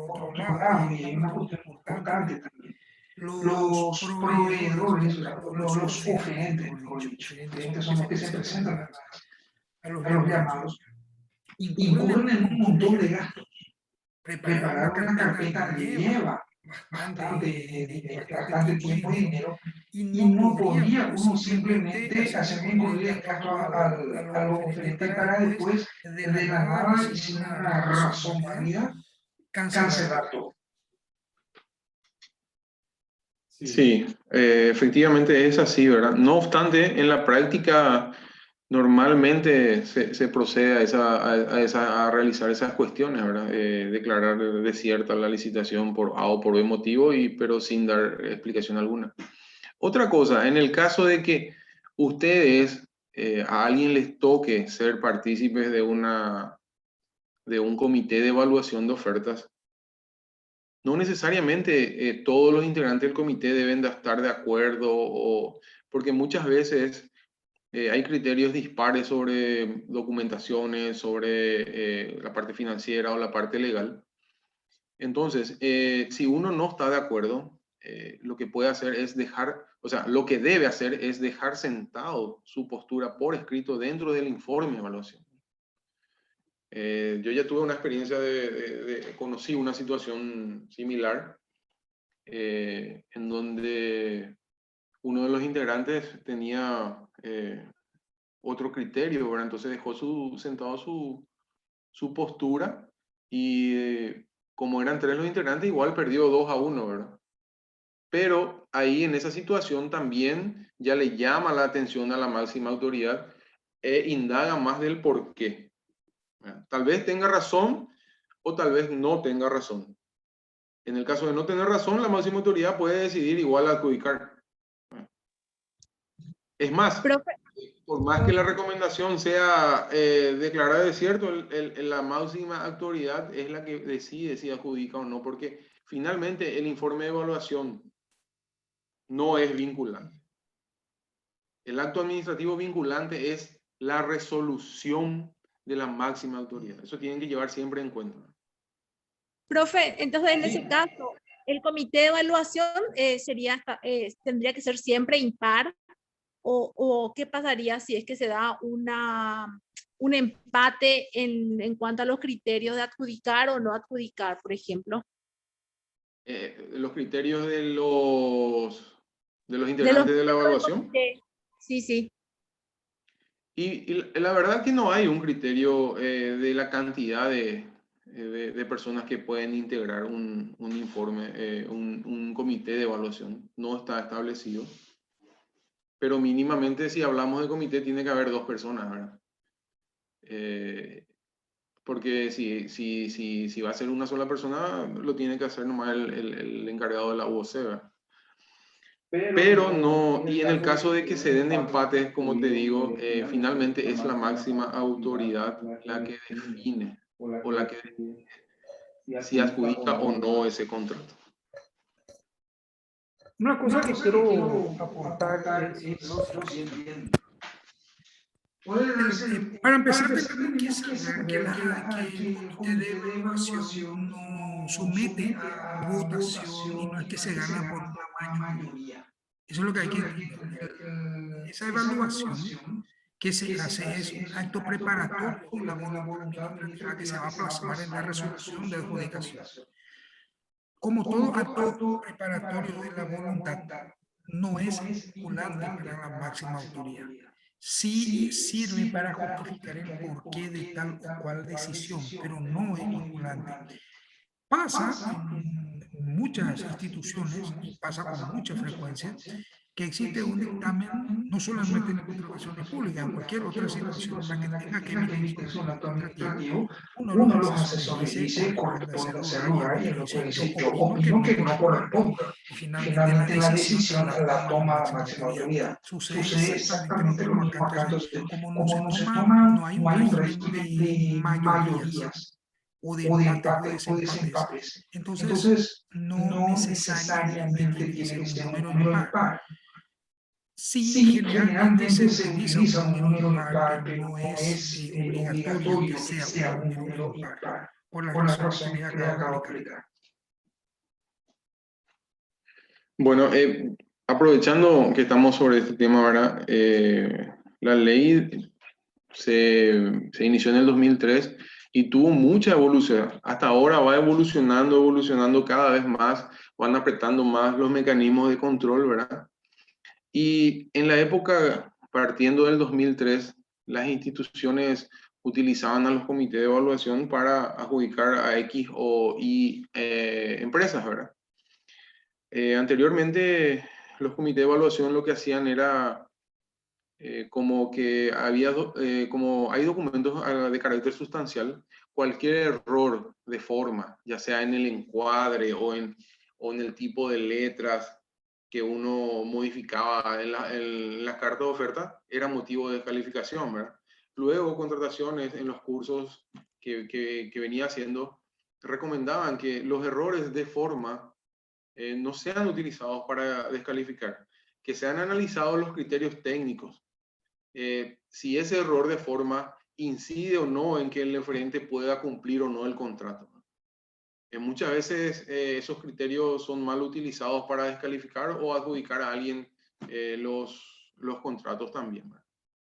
Por otro lado, y hay una cuestión importante también, los proveedores, los oferentes, mejor dicho, oferentes son los que se presentan a los llamados, incurren en un montón de gastos. Preparar una carpeta lleva bastante tiempo y dinero, y no podría uno simplemente hacer un correo de gasto a los oferentes para después, de la nada y sin una razón válida, cancelar todo. Sí, efectivamente es así, ¿verdad? No obstante, en la práctica normalmente se procede a realizar esas cuestiones, ¿verdad? Declarar desierta la licitación por A o por B motivo, pero sin dar explicación alguna. Otra cosa, en el caso de que ustedes, a alguien les toque ser partícipes de un comité de evaluación de ofertas, no necesariamente todos los integrantes del comité deben de estar de acuerdo, porque muchas veces hay criterios dispares sobre documentaciones, sobre la parte financiera o la parte legal. Entonces, si uno no está de acuerdo, lo que puede hacer es lo que debe hacer es dejar sentado su postura por escrito dentro del informe de evaluación. Yo ya tuve una experiencia conocí una situación similar en donde uno de los integrantes tenía otro criterio, ¿verdad? Entonces dejó sentado su postura y como eran 3 los integrantes, igual perdió 2-1, ¿verdad? Pero ahí en esa situación también ya le llama la atención a la máxima autoridad e indaga más del por qué. Tal vez tenga razón o tal vez no tenga razón. En el caso de no tener razón, la máxima autoridad puede decidir igual adjudicar. Es más, por más que la recomendación sea declarada desierto, la máxima autoridad es la que decide si adjudica o no, porque finalmente el informe de evaluación no es vinculante. El acto administrativo vinculante es la resolución de la máxima autoridad. Eso tienen que llevar siempre en cuenta. Profe, entonces en ese caso, el comité de evaluación tendría que ser siempre impar, o qué pasaría si es que se da un empate en cuanto a los criterios de adjudicar o no adjudicar, por ejemplo. Los criterios de los integrantes de la evaluación. Sí, sí. Y la verdad que no hay un criterio de la cantidad de personas que pueden integrar un informe, un comité de evaluación. No está establecido. Pero mínimamente si hablamos de comité tiene que haber 2 personas, ¿verdad? Porque si va a ser una sola persona, lo tiene que hacer nomás el encargado de la UOC, ¿verdad? Pero no, y en el caso de que se den empates, como te digo, finalmente es la máxima autoridad la que define o la que decide si adjudica o no ese contrato. Una cosa que quiero aportar es lo siguiente. Para empezar, tenemos que saber que el comité de evaluación no somete a votación y no es que se gana por una mayoría. Eso es lo que hay que entender. Esa evaluación que se hace es un acto preparatorio de la voluntad administrativa que se va a plasmar en la resolución de adjudicación. Como todo acto preparatorio de la voluntad, no es vinculante para la máxima autoridad. Sí sirve para justificar el porqué de tal o cual decisión, pero no es vinculante. Pasa en muchas instituciones y pasa con mucha frecuencia que existe un dictamen, no solamente en las contrataciones públicas, en cualquier otra situación en la que tenga que emitirse un acto administrativo, uno de los asesores dice corresponde hacer lugar y el otro dice yo opino que no corresponde. Y finalmente la decisión la toma la máxima autoridad. Sucede exactamente lo mismo acá. Entonces, como no hay un régimen de mayorías o de empates o desempates, entonces no necesariamente tiene que ser un número impar. Sí, generalmente se utiliza un número impar, pero no es obligatorio que sea un número impar, por las razones que les acabo de explicar. Bueno, aprovechando que estamos sobre este tema, ¿verdad? La ley se inició en el 2003 y tuvo mucha evolución. Hasta ahora va evolucionando cada vez más, van apretando más los mecanismos de control, ¿verdad? Y en la época, partiendo del 2003, las instituciones utilizaban a los comités de evaluación para adjudicar a X o Y empresas, ¿verdad? Anteriormente, los comités de evaluación lo que hacían era como que como hay documentos de carácter sustancial, cualquier error de forma, ya sea en el encuadre o en el tipo de letras que uno modificaba en la carta de oferta, era motivo de descalificación, ¿verdad? Luego, contrataciones en los cursos que venía haciendo recomendaban que los errores de forma no sean utilizados para descalificar, que sean analizados los criterios técnicos. Si ese error de forma incide o no en que el referente pueda cumplir o no el contrato. Muchas veces esos criterios son mal utilizados para descalificar o adjudicar a alguien los contratos también.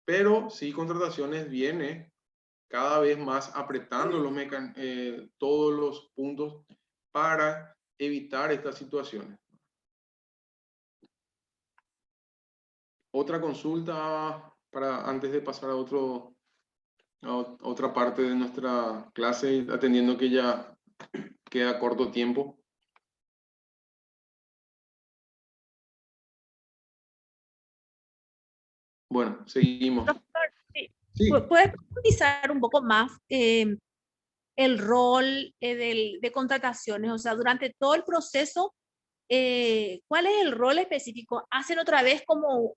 Pero sí, contrataciones viene cada vez más apretando todos los puntos para evitar estas situaciones. Otra consulta para antes de pasar a otra parte de nuestra clase, atendiendo que ya queda corto tiempo. Bueno, seguimos. Doctor, sí. Sí. ¿Puedes profundizar un poco más el rol de contrataciones? O sea, durante todo el proceso, ¿cuál es el rol específico? ¿Hacen otra vez como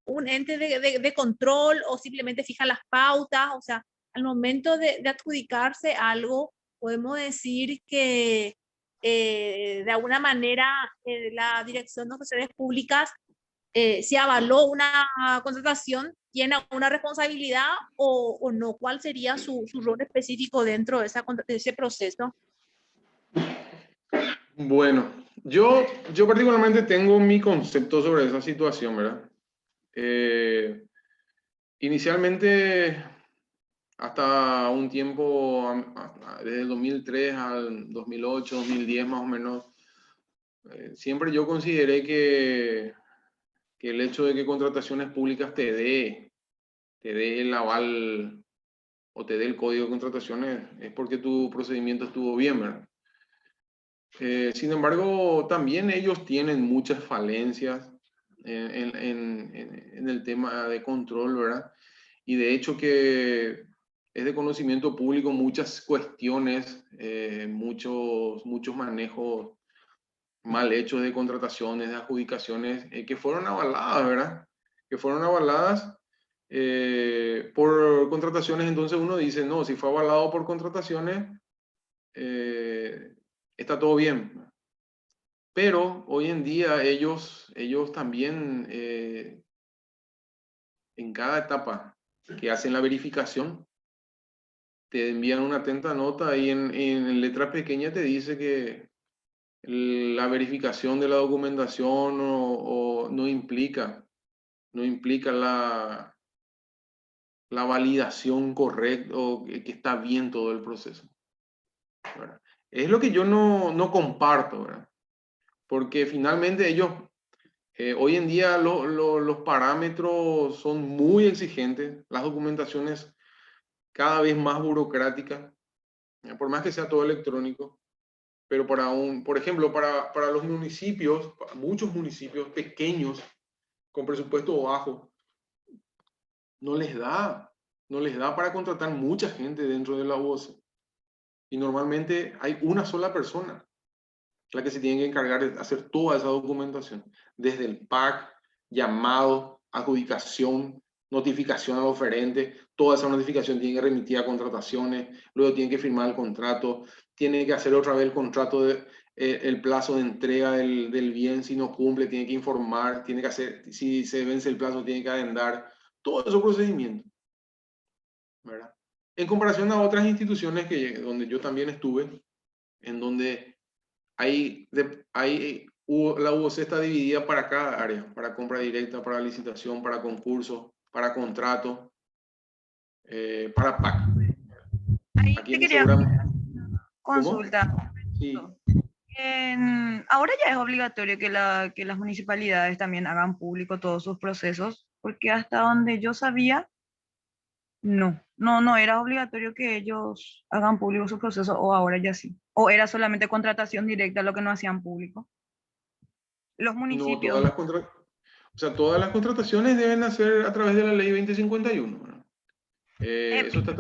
un ente de control o simplemente fijan las pautas? O sea, al momento de adjudicarse algo, podemos decir que de alguna manera la Dirección de Oficinas Públicas, si avaló una contratación, tiene una responsabilidad o no. ¿Cuál sería su rol específico dentro de ese proceso? Bueno, yo particularmente tengo mi concepto sobre esa situación, ¿verdad? Inicialmente, hasta un tiempo, desde el 2003 al 2008, 2010 más o menos, siempre yo consideré que el hecho de que contrataciones públicas te dé el aval o te dé el código de contrataciones es porque tu procedimiento estuvo bien, ¿verdad? Sin embargo, también ellos tienen muchas falencias en el tema de control, ¿verdad? Y de hecho que es de conocimiento público muchas cuestiones, muchos manejos mal hechos de contrataciones, de adjudicaciones, que fueron avaladas, ¿verdad? Que fueron avaladas por contrataciones. Entonces uno dice, no, si fue avalado por contrataciones, está todo bien. Pero hoy en día ellos también, en cada etapa que hacen la verificación, te envían una atenta nota y en letra pequeña te dice que la verificación de la documentación no implica la validación correcta o que está bien todo el proceso, ¿verdad? Es lo que yo no comparto, ¿verdad? Porque finalmente ellos, hoy en día los parámetros son muy exigentes, las documentaciones cada vez más burocráticas, por más que sea todo electrónico. Pero por ejemplo, para los municipios, para muchos municipios pequeños, con presupuesto bajo, no les da para contratar mucha gente dentro de la UOC. Y normalmente hay una sola persona la que se tiene que encargar de hacer toda esa documentación, desde el PAC, llamado, adjudicación, notificación al oferente, toda esa notificación tiene que remitir a contrataciones, luego tiene que firmar el contrato, tiene que hacer otra vez el contrato, el plazo de entrega del bien, si no cumple, tiene que informar, tiene que hacer, si se vence el plazo, tiene que adendar, todo esos procedimientos, ¿verdad? En comparación a otras instituciones donde yo también estuve, en donde la UOC está dividida para cada área, para compra directa, para licitación, para concurso, para contrato, para PAC. Ahí Aquí te en quería consulta. Sí. Ahora ya es obligatorio que las municipalidades también hagan público todos sus procesos, porque hasta donde yo sabía, no era obligatorio que ellos hagan público sus procesos, o ahora ya sí. O era solamente contratación directa lo que no hacían público. Los No, municipios. todas las contrataciones deben hacer a través de la ley 2051. ¿Verdad? Eso está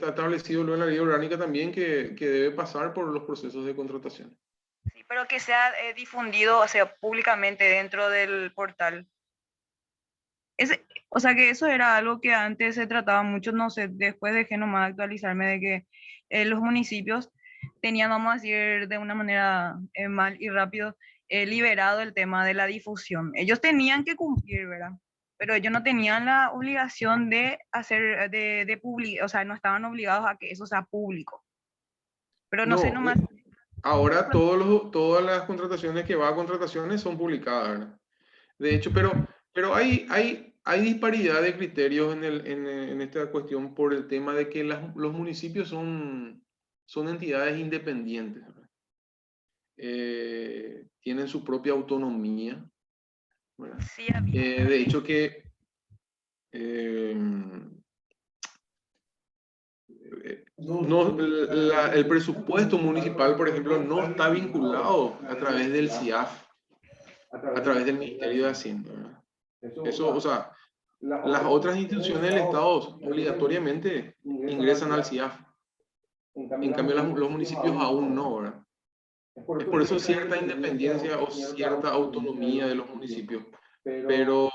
establecido luego en la ley orgánica también, que debe pasar por los procesos de contratación. Sí, pero que sea difundido, o sea, públicamente dentro del portal. O sea, que eso era algo que antes se trataba mucho, no sé, después dejé nomás actualizarme de que los municipios tenían, vamos a decir de una manera mal y rápido, liberado el tema de la difusión. Ellos tenían que cumplir, ¿verdad? Pero ellos no tenían la obligación de hacer, o sea, no estaban obligados a que eso sea público. Pero no sé nomás. Ahora todas las contrataciones que va a contrataciones son publicadas, ¿verdad? De hecho, pero hay disparidad de criterios en esta cuestión por el tema de que los municipios son entidades independientes, ¿verdad? Tienen su propia autonomía, ¿verdad? Sí, de hecho que el presupuesto municipal, por ejemplo, no está vinculado a través del CIAF, a través del Ministerio de Hacienda, ¿verdad? Eso, o sea, las otras instituciones del Estado obligatoriamente ingresan al CIAF. En cambio, los municipios aún no, ¿verdad? Es por eso cierta independencia o cierta autonomía de los municipios. Pero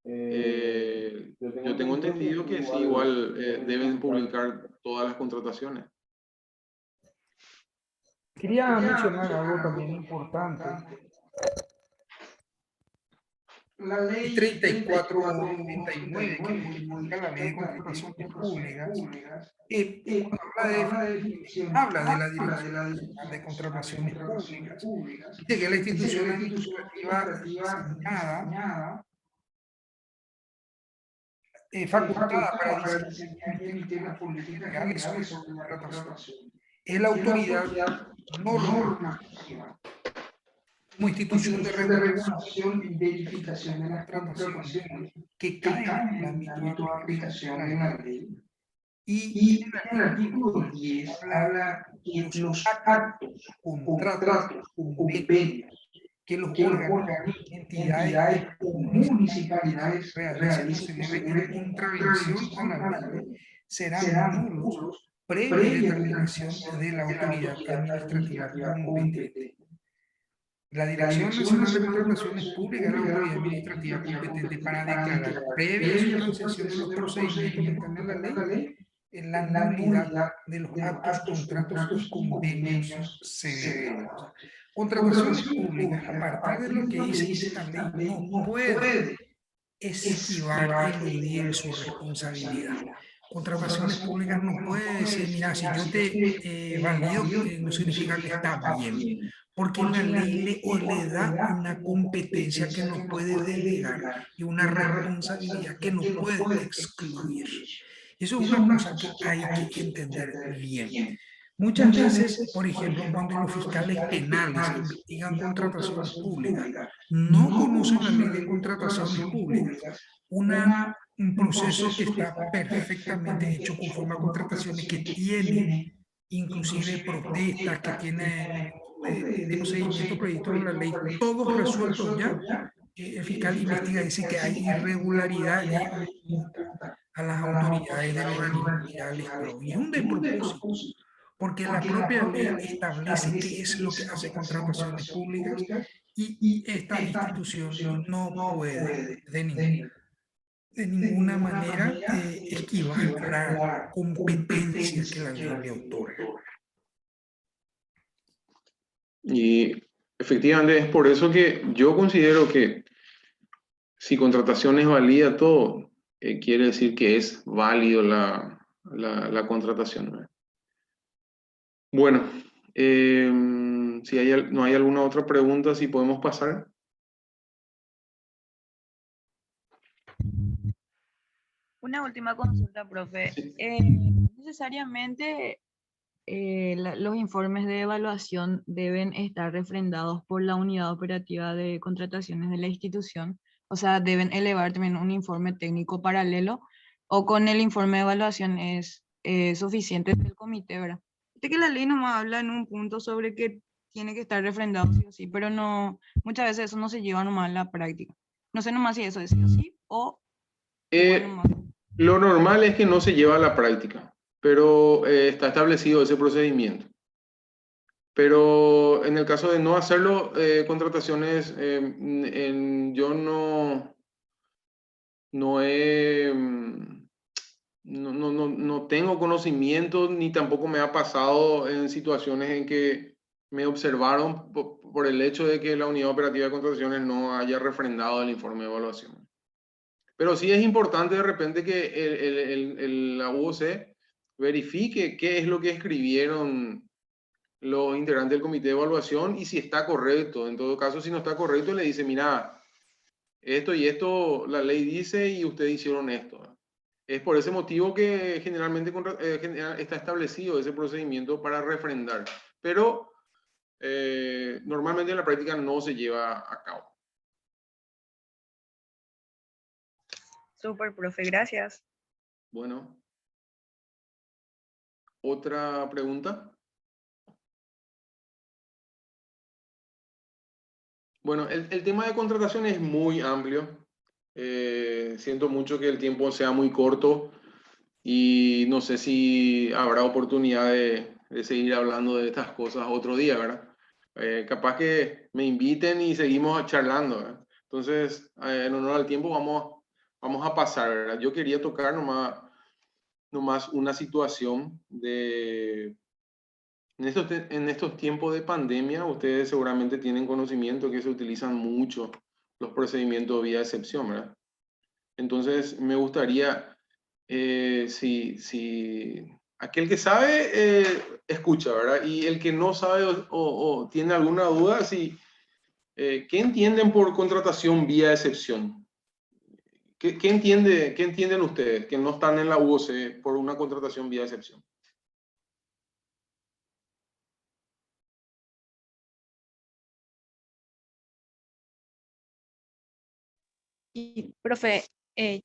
yo tengo entendido que sí, igual deben publicar todas las contrataciones. Quería mencionar algo también importante. La ley 3499, que modifica la ley de contrataciones públicas, habla de la Dirección de Contrataciones Públicas. Dice que la institución administrativa designada, facultada para diseñar y emitir las políticas legales sobre la contratación. Es la autoridad normativa como institución de regulación y verificación de las contrataciones que caen en el ámbito de aplicación de la ley. Y en el artículo 10 habla que los actos, contratos, convenios que los órganos, entidades o municipalidades realizan se debe en contravención a la ley serán nulos previa determinación de la autoridad administrativa competente. La Dirección Nacional de Contrataciones Públicas es la autoridad administrativa competente para declarar, previa sustanciación de los procedimientos que están en la ley, en la nulidad de los actos, contratos y convenios severos. Contrataciones públicas, a partir de lo que dice esta ley, no puede esquivar, eludir su responsabilidad. Contrataciones públicas no puede decir, mira, si yo te valido, no significa que está bien. Porque la ley le da una competencia que no puede delegar y una responsabilidad que no puede excluir. Eso es una cosa que hay que entender bien. Muchas veces, por ejemplo, cuando los fiscales penales investigan contrataciones públicas, no conocen la ley de contrataciones públicas, un proceso que está perfectamente hecho conforme a contrataciones, que tiene inclusive protestas, que tiene procedimiento previsto en la ley, todos resueltos ya, el fiscal investiga y dice que hay irregularidades y imputa a las autoridades del organismo que ha listado. Y es un despropósito, porque la propia ley establece qué es lo que hace contrataciones públicas y esta institución no puede de ninguna manera esquivar la competencia que la ley le otorga. Y efectivamente es por eso que yo considero que si contratación es válida todo, quiere decir que es válido la contratación, ¿verdad? Bueno, si no hay alguna otra pregunta, si podemos pasar. Una última consulta, profe. Sí. Necesariamente los informes de evaluación deben estar refrendados por la unidad operativa de contrataciones de la institución. O sea, deben elevar también un informe técnico paralelo, o con el informe de evaluación es suficiente del comité, ¿verdad? De que la ley nomás habla en un punto sobre que tiene que estar refrendado sí o sí, pero no, muchas veces eso no se lleva nomás a la práctica. No sé nomás si eso es sí o sí o igual nomás. Lo normal es que no se lleva a la práctica, pero está establecido ese procedimiento. Pero en el caso de no hacerlo, contrataciones, yo no tengo conocimiento ni tampoco me ha pasado en situaciones en que me observaron por el hecho de que la unidad operativa de contrataciones no haya refrendado el informe de evaluación. Pero sí es importante de repente que la UOC verifique qué es lo que escribieron los integrantes del comité de evaluación y si está correcto. En todo caso, si no está correcto, le dice, mira, esto y esto la ley dice y ustedes hicieron esto. Es por ese motivo que generalmente está establecido ese procedimiento para refrendar. Pero normalmente en la práctica no se lleva a cabo. Súper, profe, gracias. Bueno. ¿Otra pregunta? Bueno, el tema de contratación es muy amplio. Siento mucho que el tiempo sea muy corto y no sé si habrá oportunidad de seguir hablando de estas cosas otro día, ¿verdad? Capaz que me inviten y seguimos charlando, ¿verdad? Entonces, en honor al tiempo vamos a pasar, ¿verdad? Yo quería tocar nomás una situación de... En estos tiempos de pandemia, ustedes seguramente tienen conocimiento que se utilizan mucho los procedimientos vía excepción, ¿verdad? Entonces, me gustaría, si aquel que sabe, escucha, ¿verdad? Y el que no sabe o tiene alguna duda, ¿qué entienden por contratación vía excepción? ¿Qué entienden ustedes que no están en la UOC por una contratación vía excepción? Y, profe,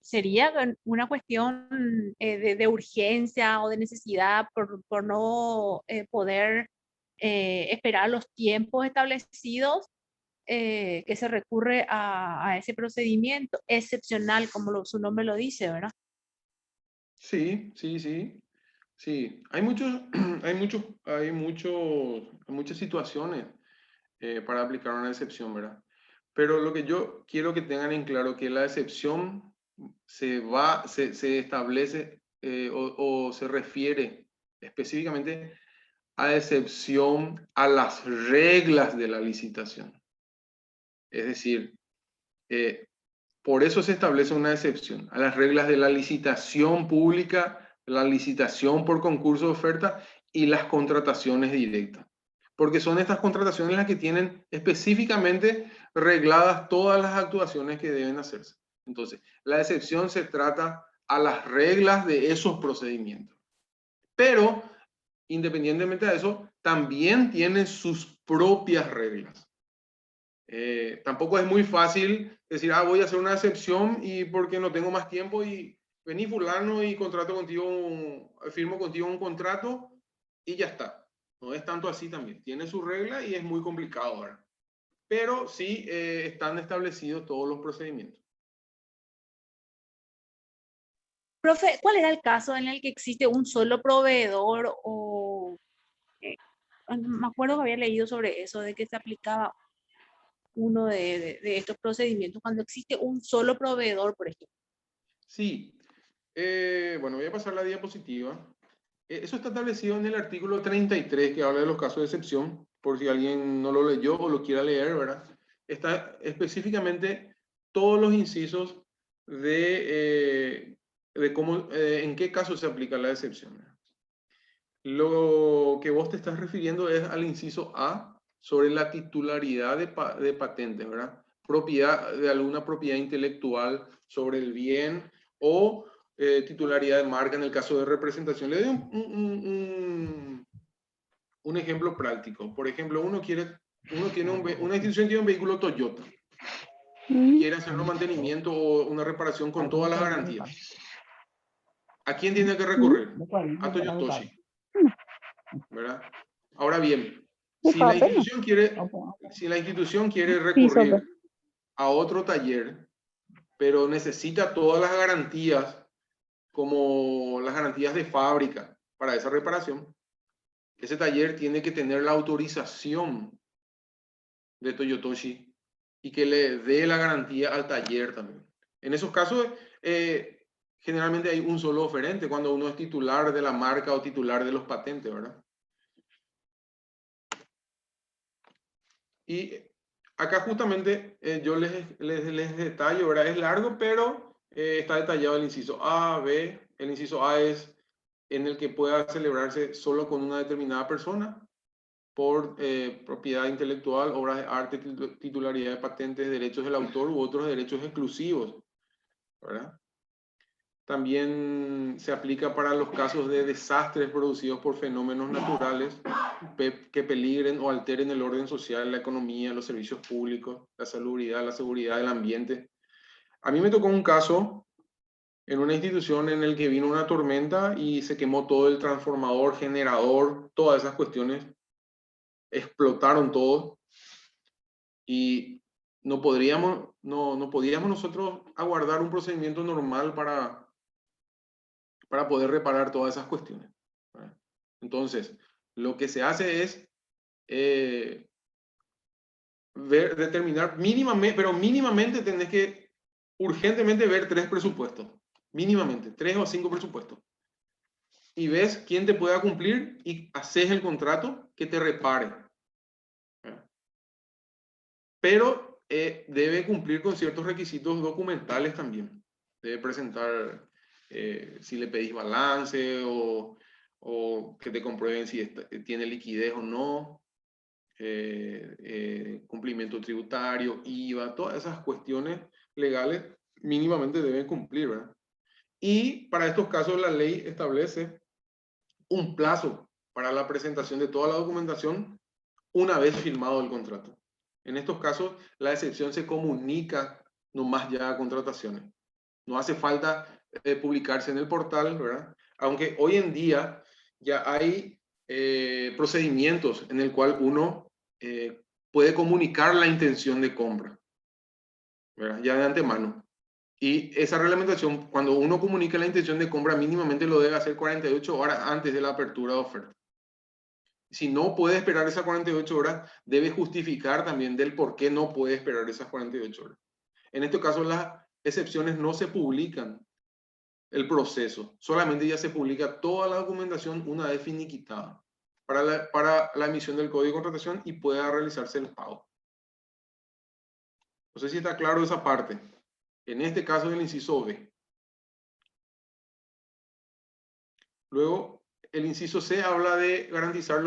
¿sería una cuestión de urgencia o de necesidad por no poder esperar los tiempos establecidos que se recurre a ese procedimiento excepcional, como su nombre lo dice, ¿verdad? Sí. Sí, hay muchas situaciones para aplicar una excepción, ¿verdad? Pero lo que yo quiero que tengan en claro que la excepción se establece o se refiere específicamente a excepción a las reglas de la licitación. Es decir, por eso se establece una excepción a las reglas de la licitación pública, la licitación por concurso de oferta y las contrataciones directas. Porque son estas contrataciones las que tienen específicamente regladas todas las actuaciones que deben hacerse. Entonces, la excepción se trata a las reglas de esos procedimientos. Pero, independientemente de eso, también tienen sus propias reglas. Tampoco es muy fácil decir, voy a hacer una excepción y porque no tengo más tiempo y vení fulano y firmo contigo un contrato y ya está. No es tanto así también. Tiene su regla y es muy complicado, ¿verdad? pero sí están establecidos todos los procedimientos. Profe, ¿cuál era el caso en el que existe un solo proveedor o me acuerdo que había leído sobre eso, de que se aplicaba uno de estos procedimientos cuando existe un solo proveedor, por ejemplo? Sí, bueno, voy a pasar la diapositiva. Eso está establecido en el artículo 33, que habla de los casos de excepción, por si alguien no lo leyó o lo quiera leer, ¿verdad? Está específicamente todos los incisos de cómo, en qué caso se aplica la excepción, ¿verdad? Lo que vos te estás refiriendo es al inciso A sobre la titularidad de patentes, ¿verdad? Propiedad de alguna propiedad intelectual sobre el bien o titularidad de marca en el caso de representación. Le doy un ejemplo práctico. Por ejemplo, una institución tiene un vehículo Toyota y quiere hacer un mantenimiento o una reparación con todas las garantías. ¿A quién tiene que recurrir? A Toyotoshi, ¿verdad? Ahora bien, si la institución quiere recurrir a otro taller, pero necesita todas las garantías, como las garantías de fábrica para esa reparación, ese taller tiene que tener la autorización de Toyotoshi y que le dé la garantía al taller también. En esos casos, generalmente hay un solo oferente cuando uno es titular de la marca o titular de los patentes, ¿verdad? Y acá justamente yo les detallo, ¿verdad? Es largo, pero está detallado el inciso A, B. El inciso A es en el que pueda celebrarse solo con una determinada persona por propiedad intelectual, obras de arte, titularidad de patentes, derechos del autor u otros derechos exclusivos, ¿verdad? También se aplica para los casos de desastres producidos por fenómenos naturales que peligren o alteren el orden social, la economía, los servicios públicos, la seguridad del ambiente. A mí me tocó un caso en una institución en el que vino una tormenta y se quemó todo el transformador, generador, todas esas cuestiones, explotaron todo y no podríamos nosotros aguardar un procedimiento normal para poder reparar todas esas cuestiones, ¿verdad? Entonces, lo que se hace es determinar mínimamente, pero mínimamente tenés que urgentemente ver 3 presupuestos, mínimamente, 3 o 5 presupuestos. Y ves quién te pueda cumplir y haces el contrato que te repare, ¿verdad? Pero debe cumplir con ciertos requisitos documentales también. Debe presentar, si le pedís balance o que te comprueben si tiene liquidez o no, cumplimiento tributario, IVA, todas esas cuestiones legales mínimamente deben cumplir, ¿verdad? Y para estos casos la ley establece un plazo para la presentación de toda la documentación una vez firmado el contrato. En estos casos, la excepción se comunica nomás ya a contrataciones. No hace falta publicarse en el portal, ¿verdad? Aunque hoy en día ya hay procedimientos en el cual uno puede comunicar la intención de compra, ¿verdad? Ya de antemano. Y esa reglamentación, cuando uno comunica la intención de compra, mínimamente lo debe hacer 48 horas antes de la apertura de oferta. Si no puede esperar esas 48 horas, debe justificar también del por qué no puede esperar esas 48 horas. En este caso, las excepciones no se publican el proceso, solamente ya se publica toda la documentación una vez finiquitada para la emisión del código de contratación y pueda realizarse el pago. No sé si está claro esa parte. En este caso, el inciso B. Luego, el inciso C habla de garantizar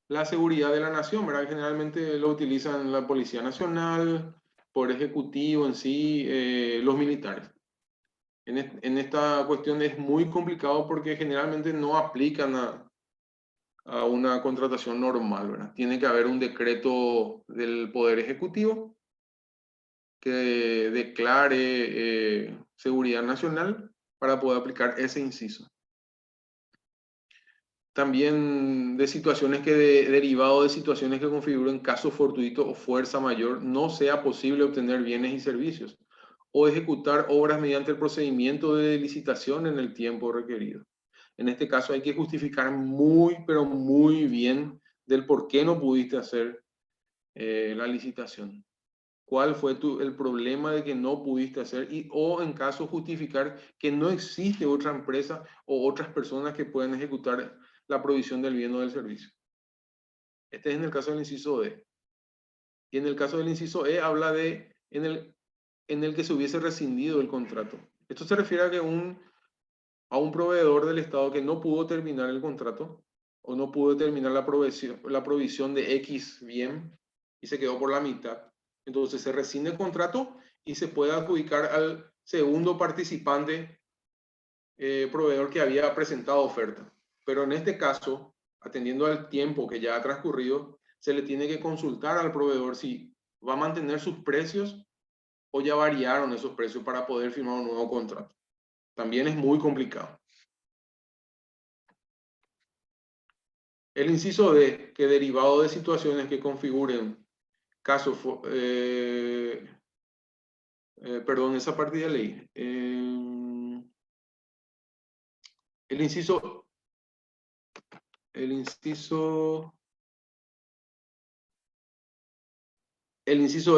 la seguridad de la nación, ¿verdad? Generalmente lo utilizan la Policía Nacional, Poder Ejecutivo en sí, los militares. En esta cuestión es muy complicado porque generalmente no aplican a una contratación normal, ¿verdad? Tiene que haber un decreto del Poder Ejecutivo que declare seguridad nacional para poder aplicar ese inciso. También de situaciones derivado de situaciones que configuren caso fortuito o fuerza mayor, no sea posible obtener bienes y servicios o ejecutar obras mediante el procedimiento de licitación en el tiempo requerido. En este caso hay que justificar muy, pero muy bien del por qué no pudiste hacer la licitación. ¿Cuál fue el problema de que no pudiste hacer? O en caso justificar que no existe otra empresa o otras personas que puedan ejecutar la provisión del bien o del servicio. Este es en el caso del inciso D. Y en el caso del inciso E habla de en el que se hubiese rescindido el contrato. Esto se refiere a que a un proveedor del Estado que no pudo terminar el contrato o no pudo terminar la provisión de X bien y se quedó por la mitad. Entonces se rescinde el contrato y se puede adjudicar al segundo participante proveedor que había presentado oferta. Pero en este caso, atendiendo al tiempo que ya ha transcurrido, se le tiene que consultar al proveedor si va a mantener sus precios o ya variaron esos precios para poder firmar un nuevo contrato. También es muy complicado. El inciso D, que derivado de situaciones que configuren casos, perdón, esa parte ya leí. El inciso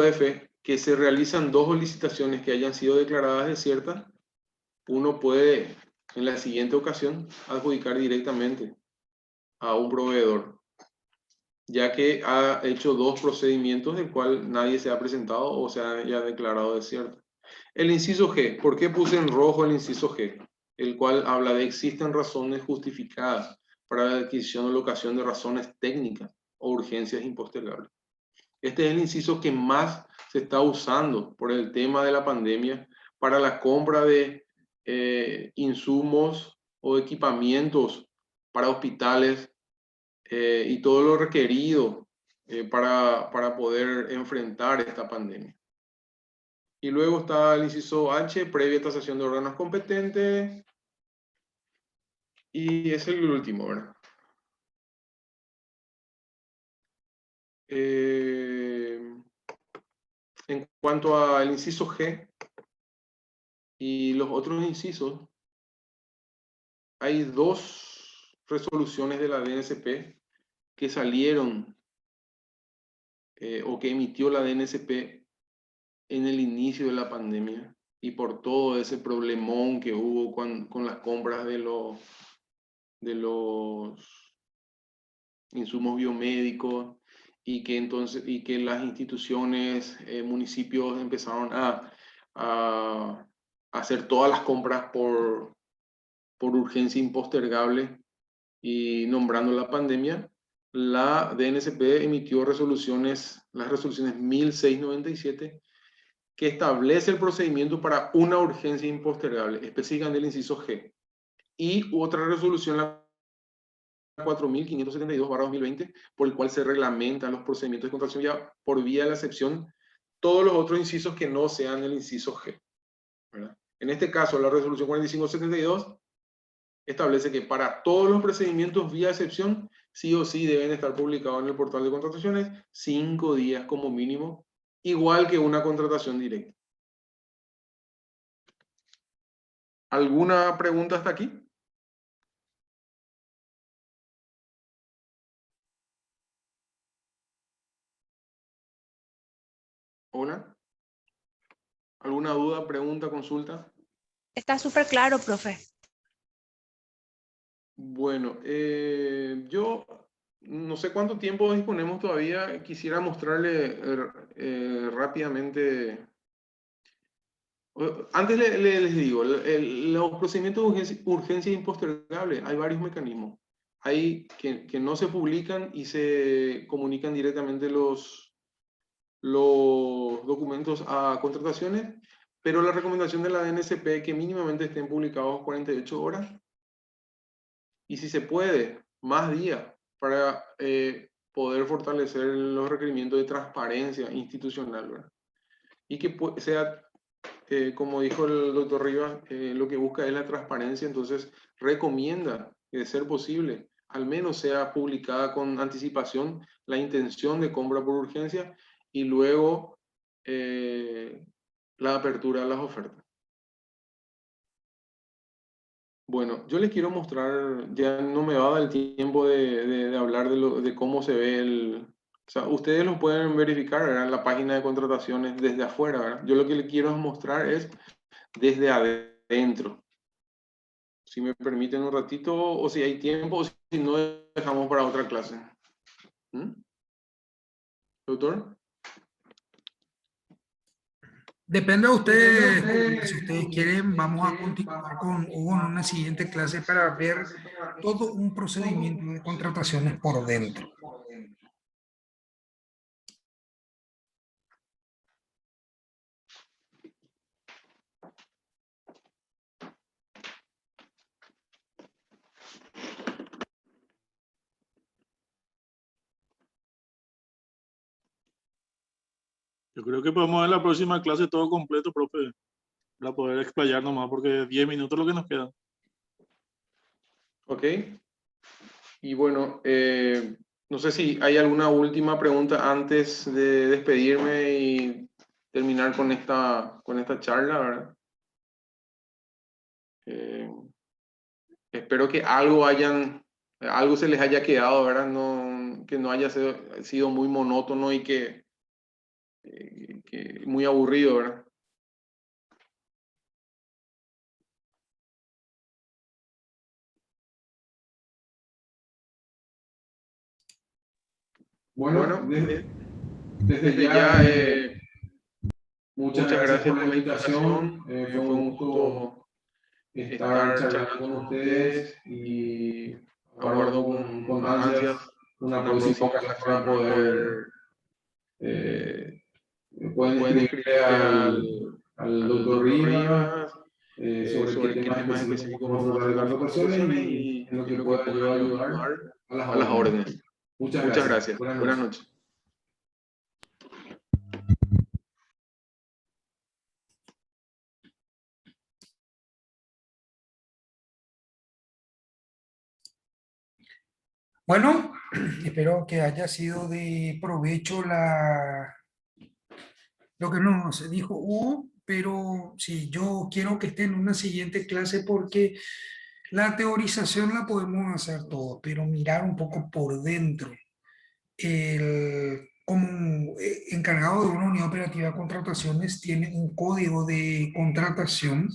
F, que se realizan 2 licitaciones que hayan sido declaradas desiertas, uno puede en la siguiente ocasión adjudicar directamente a un proveedor, ya que ha hecho 2 procedimientos del cual nadie se ha presentado o se haya declarado desierto. El inciso G, ¿por qué puse en rojo el inciso G? El cual habla de existen razones justificadas para la adquisición o locación de razones técnicas o urgencias impostergables. Este es el inciso que más se está usando por el tema de la pandemia para la compra de insumos o equipamientos para hospitales y todo lo requerido para poder enfrentar esta pandemia. Y luego está el inciso H, previa tasación de órganos competentes. Y es el último, ¿verdad? En cuanto al inciso G y los otros incisos, hay 2 resoluciones de la DNSP que salieron o que emitió la DNSP en el inicio de la pandemia y por todo ese problemón que hubo con las compras de los insumos biomédicos y que las instituciones, municipios empezaron a hacer todas las compras por urgencia impostergable y nombrando la pandemia, la DNSP emitió las resoluciones 1697 que establece el procedimiento para una urgencia impostergable, específicamente el inciso G. Y otra resolución, la 4572/2020, por el cual se reglamentan los procedimientos de contratación ya por vía de la excepción todos los otros incisos que no sean el inciso G, ¿verdad? En este caso, la resolución 4572 establece que para todos los procedimientos vía excepción, sí o sí deben estar publicados en el portal de contrataciones 5 días como mínimo, igual que una contratación directa. ¿Alguna pregunta hasta aquí? ¿Hola? ¿Alguna duda, pregunta, consulta? Está súper claro, profe. Bueno, yo no sé cuánto tiempo disponemos todavía. Quisiera mostrarle rápidamente. Antes les digo, los procedimientos de urgencia impostergable, hay varios mecanismos. Hay que no se publican y se comunican directamente los documentos a contrataciones, pero la recomendación de la DNSP es que mínimamente estén publicados 48 horas y si se puede, más días para poder fortalecer los requerimientos de transparencia institucional, ¿verdad? Y que sea, como dijo el doctor Rivas, lo que busca es la transparencia, entonces recomienda, de ser posible, al menos sea publicada con anticipación la intención de compra por urgencia y luego la apertura de las ofertas. Bueno, yo les quiero mostrar, ya no me va a dar el tiempo de hablar de cómo se ve el... O sea, ustedes lo pueden verificar, ¿verdad? En la página de contrataciones desde afuera, ¿verdad? Yo lo que les quiero mostrar es desde adentro. Si me permiten un ratito, o si hay tiempo, o si no, dejamos para otra clase. ¿Mm? ¿Doctor? Depende de ustedes. Si ustedes quieren, vamos a continuar con Hugo en una siguiente clase para ver todo un procedimiento de contrataciones por dentro. Yo creo que podemos ver la próxima clase todo completo, profe, para poder explayar nomás, porque 10 minutos es lo que nos queda. Ok. Y bueno, no sé si hay alguna última pregunta antes de despedirme y terminar con esta charla, ¿verdad? Espero que algo se les haya quedado, ¿verdad? No, que no haya sido muy monótono y que muy aburrido, ¿verdad? Bueno, desde ya, muchas gracias por la invitación. Fue un gusto estar charlando con ustedes y aguardo con ansias una próxima ocasión para poder, pueden escribirle al doctor Rivas sobre qué temas específicos vamos a tratar las contrataciones y en lo que pueda yo ayudar a las órdenes. Muchas gracias. Buenas noches. Bueno, espero que haya sido de provecho lo que nos dijo Hugo, pero sí, yo quiero que esté en una siguiente clase porque la teorización la podemos hacer todos, pero mirar un poco por dentro. Como encargado de una unidad operativa de contrataciones, tiene un código de contratación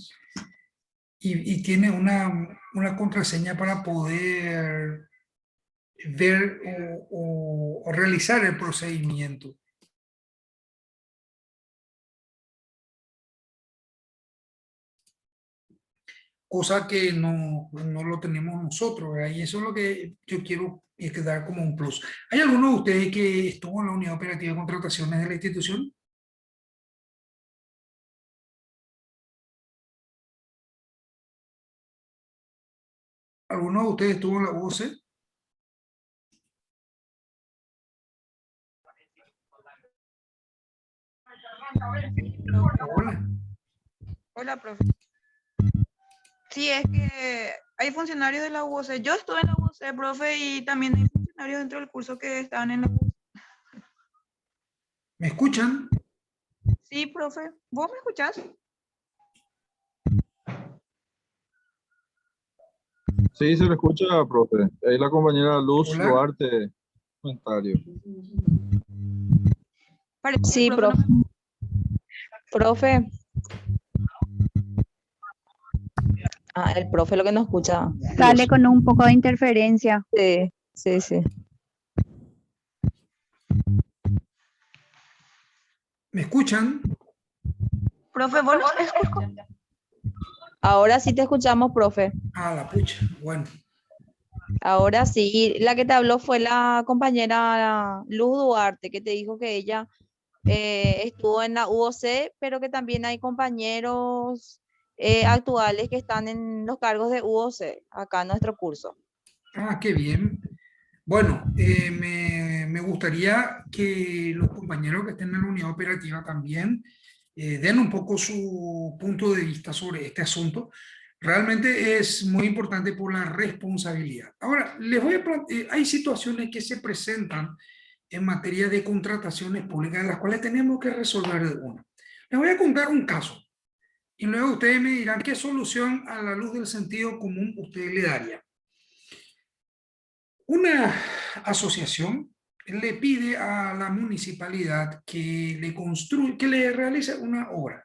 y tiene una contraseña para poder ver o realizar el procedimiento. Cosa que no lo tenemos nosotros, ¿verdad? Y eso es lo que yo quiero dar como un plus. ¿Hay alguno de ustedes que estuvo en la unidad operativa de contrataciones de la institución? ¿Alguno de ustedes estuvo en la UOC? Hola. Hola, profe. Sí, es que hay funcionarios de la UOC. Yo estuve en la UOC, profe, y también hay funcionarios dentro del curso que estaban en la UOC. ¿Me escuchan? Sí, profe. ¿Vos me escuchás? Sí, se le escucha, profe. Ahí la compañera Luz Hola. Duarte, comentario. Parece que Sí, el profe no profe. me- Profe. Ah, el profe lo que no escucha. Sale con un poco de interferencia. Sí, sí, sí. ¿Me escuchan? Profe, vos no me escuchás. Ahora sí te escuchamos, profe. Ah, la pucha. Bueno, Ahora sí. La que te habló fue la compañera Luz Duarte, que te dijo que ella estuvo en la UOC, pero que también hay compañeros actuales que están en los cargos de UOC, acá en nuestro curso. qué bien. Bueno, me gustaría que los compañeros que estén en la unidad operativa también den un poco su punto de vista sobre este asunto, Realmente es muy importante por la responsabilidad. Ahora, les voy a hay situaciones que se presentan en materia de contrataciones públicas en las cuales tenemos que resolver de una. Les voy a contar un caso y luego ustedes me dirán qué solución a la luz del sentido común ustedes le darían. Una asociación le pide a la municipalidad que le realice una obra,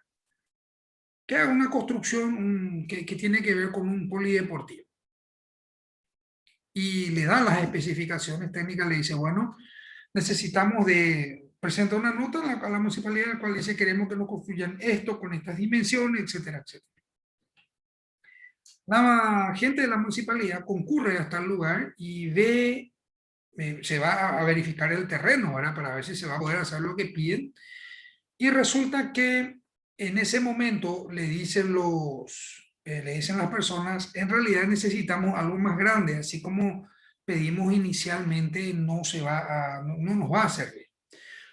que haga una construcción que tiene que ver con un polideportivo. Y le da las especificaciones técnicas, le dice, bueno, necesitamos presentar una nota a la municipalidad en la cual dice, queremos que nos construyan esto con estas dimensiones, etcétera, etcétera. La gente de la municipalidad concurre hasta el lugar y se va a verificar el terreno, ¿verdad? Para ver si se va a poder hacer lo que piden. Y resulta que en ese momento le dicen las personas, en realidad necesitamos algo más grande, así como pedimos inicialmente, no nos va a servir.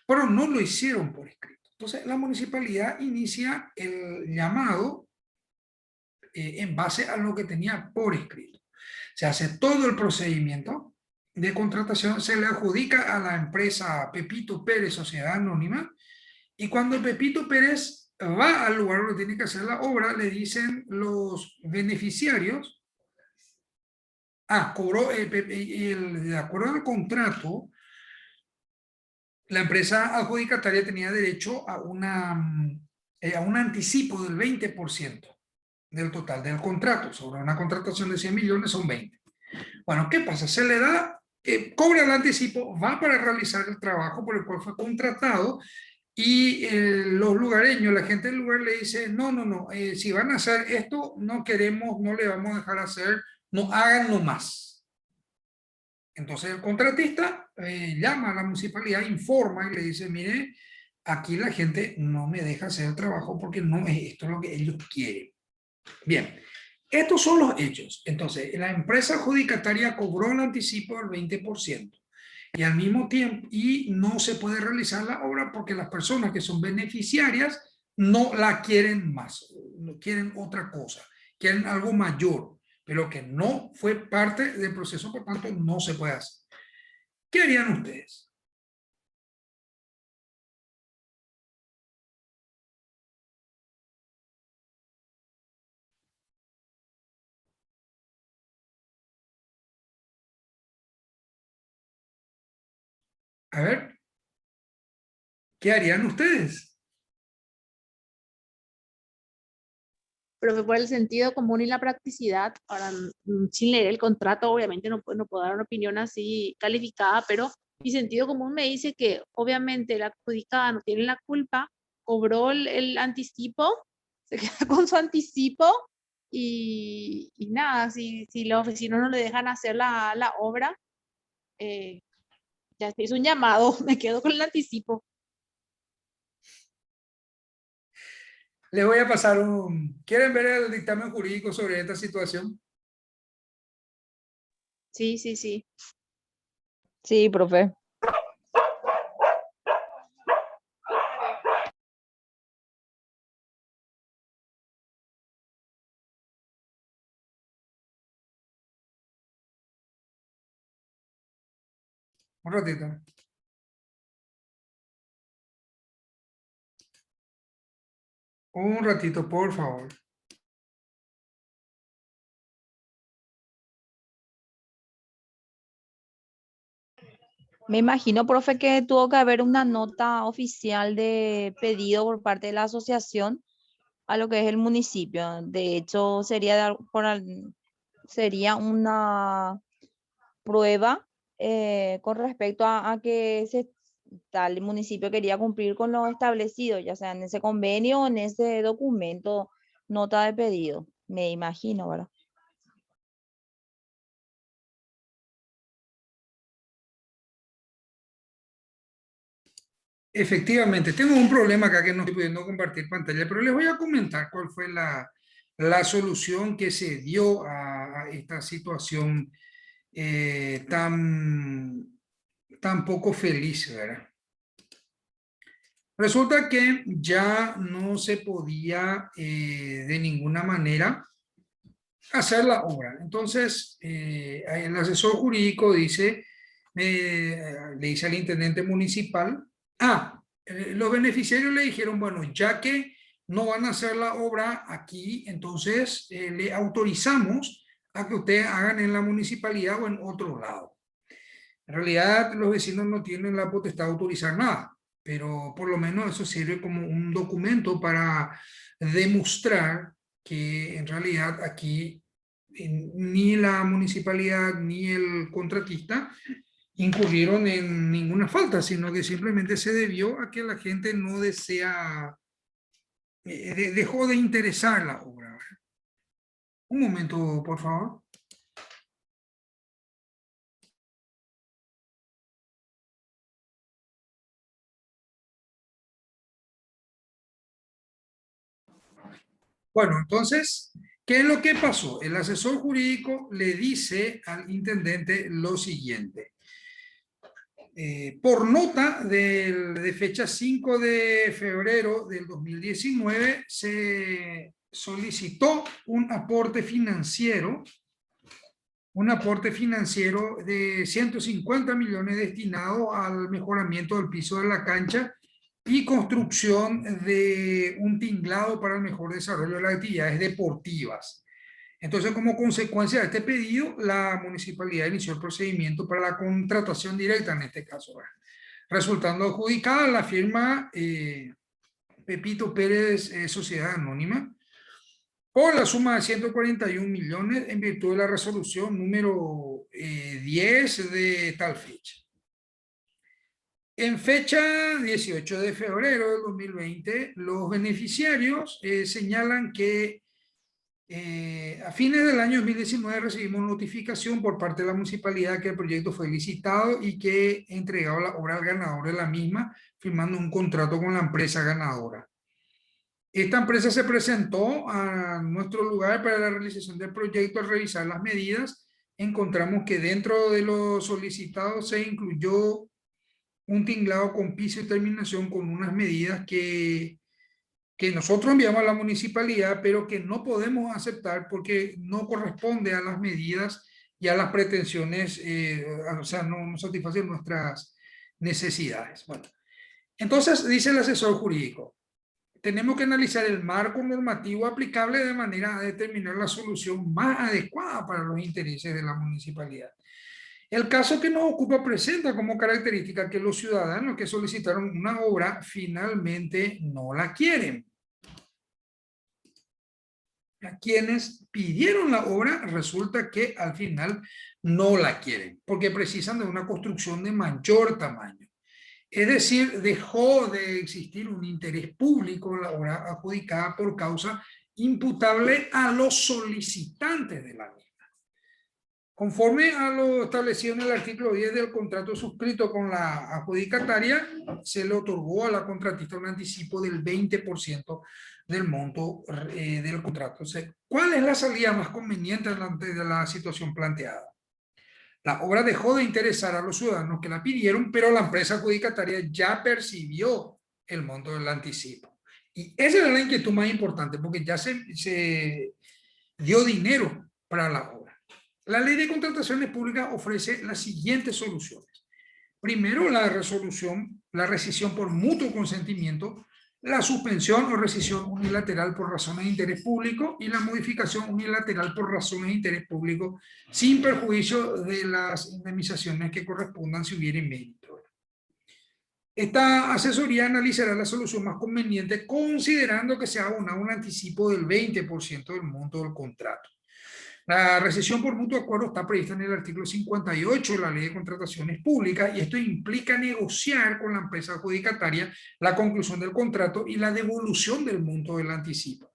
Pero no lo hicieron por escrito. Entonces la municipalidad inicia el llamado en base a lo que tenía por escrito. Se hace todo el procedimiento de contratación, se le adjudica a la empresa Pepito Pérez Sociedad Anónima, y cuando Pepito Pérez va al lugar donde tiene que hacer la obra, le dicen los beneficiarios, de acuerdo al contrato, la empresa adjudicataria tenía derecho a un anticipo del 20% del total del contrato. Sobre una contratación de 100 millones son 20. Bueno, ¿qué pasa? Se le da, cobra el anticipo, va para realizar el trabajo por el cual fue contratado, y los lugareños, la gente del lugar le dice, no, si van a hacer esto, no queremos, no le vamos a dejar hacer, no hagan más. Entonces el contratista llama a la municipalidad, informa y le dice, mire, aquí la gente no me deja hacer el trabajo porque no es esto lo que ellos quieren. Bien, estos son los hechos. Entonces, la empresa adjudicataria cobró el anticipo del 20%. Y al mismo tiempo, y no se puede realizar la obra porque las personas que son beneficiarias no la quieren más, no quieren otra cosa, quieren algo mayor, pero que no fue parte del proceso, por tanto no se puede hacer. ¿Qué harían ustedes? A ver, ¿qué harían ustedes? Pero por el sentido común y la practicidad, ahora sin leer el contrato, obviamente no puedo dar una opinión así calificada, pero mi sentido común me dice que obviamente la adjudicada no tiene la culpa, cobró el anticipo, se queda con su anticipo y nada, si los vecinos no le dejan hacer la obra, ya se hizo un llamado, me quedo con el anticipo. Les voy a pasar ¿Quieren ver el dictamen jurídico sobre esta situación? Sí, sí, sí. Sí, profe. Un ratito. Un ratito, por favor. Me imagino, profe, que tuvo que haber una nota oficial de pedido por parte de la asociación a lo que es el municipio. De hecho, sería una prueba con respecto a que tal municipio quería cumplir con lo establecido, ya sea en ese convenio o en ese documento, nota de pedido. Me imagino, ¿verdad? Efectivamente, tengo un problema acá que no estoy pudiendo compartir pantalla, pero les voy a comentar cuál fue la solución que se dio a esta situación tan poco feliz, ¿verdad? Resulta que ya no se podía de ninguna manera hacer la obra. Entonces, el asesor jurídico dice, le dice al intendente municipal, los beneficiarios le dijeron, bueno, ya que no van a hacer la obra aquí, entonces le autorizamos a que ustedes hagan en la municipalidad o en otro lado. En realidad, los vecinos no tienen la potestad de autorizar nada, pero por lo menos eso sirve como un documento para demostrar que en realidad aquí ni la municipalidad ni el contratista incurrieron en ninguna falta, sino que simplemente se debió a que la gente no desea, dejó de interesar la obra. Un momento, por favor. Bueno, entonces, ¿qué es lo que pasó? El asesor jurídico le dice al intendente lo siguiente. Por nota de fecha 5 de febrero del 2019, se solicitó un aporte financiero de 150 millones destinado al mejoramiento del piso de la cancha y construcción de un tinglado para el mejor desarrollo de las actividades deportivas. Entonces, como consecuencia de este pedido, la municipalidad inició el procedimiento para la contratación directa en este caso, resultando adjudicada la firma Pepito Pérez Sociedad Anónima por la suma de 141 millones en virtud de la resolución número 10 de tal fecha. En fecha 18 de febrero del 2020, los beneficiarios señalan que a fines del año 2019 recibimos notificación por parte de la municipalidad que el proyecto fue licitado y que he entregado la obra al ganador de la misma, firmando un contrato con la empresa ganadora. Esta empresa se presentó a nuestro lugar para la realización del proyecto. Al revisar las medidas, encontramos que dentro de lo solicitado se incluyó un tinglado con piso y terminación con unas medidas que nosotros enviamos a la municipalidad, pero que no podemos aceptar porque no corresponde a las medidas y a las pretensiones, o sea, no satisfacen nuestras necesidades. Bueno, entonces dice el asesor jurídico, tenemos que analizar el marco normativo aplicable de manera a determinar la solución más adecuada para los intereses de la municipalidad. El caso que nos ocupa presenta como característica que los ciudadanos que solicitaron una obra finalmente no la quieren. A quienes pidieron la obra resulta que al final no la quieren, porque precisan de una construcción de mayor tamaño. Es decir, dejó de existir un interés público en la obra adjudicada por causa imputable a los solicitantes de la misma. Conforme a lo establecido en el artículo 10 del contrato suscrito con la adjudicataria, se le otorgó a la contratista un anticipo del 20% del monto del contrato. O sea, ¿cuál es la salida más conveniente ante la situación planteada? La obra dejó de interesar a los ciudadanos que la pidieron, pero la empresa adjudicataria ya percibió el monto del anticipo. Y esa era la inquietud más importante, porque ya se dio dinero para la obra. La ley de contrataciones públicas ofrece las siguientes soluciones. Primero, la rescisión por mutuo consentimiento, la suspensión o rescisión unilateral por razones de interés público y la modificación unilateral por razones de interés público sin perjuicio de las indemnizaciones que correspondan si hubiera mérito. Esta asesoría analizará la solución más conveniente considerando que se ha abonado un anticipo del 20% del monto del contrato. La rescisión por mutuo acuerdo está prevista en el artículo 58 de la Ley de Contrataciones Públicas y esto implica negociar con la empresa adjudicataria la conclusión del contrato y la devolución del monto del anticipo.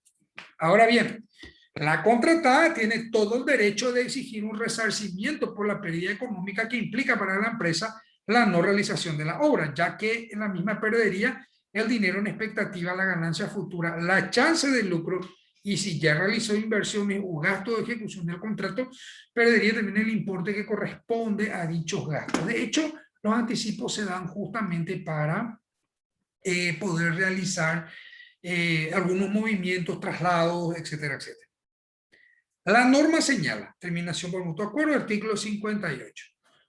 Ahora bien, la contratada tiene todo el derecho de exigir un resarcimiento por la pérdida económica que implica para la empresa la no realización de la obra, ya que la misma perdería el dinero en expectativa, la ganancia futura, la chance de lucro. Y si ya realizó inversiones o gastos de ejecución del contrato, perdería también el importe que corresponde a dichos gastos. De hecho, los anticipos se dan justamente para poder realizar algunos movimientos, traslados, etcétera, etcétera. La norma señala, terminación por mutuo acuerdo, artículo 58.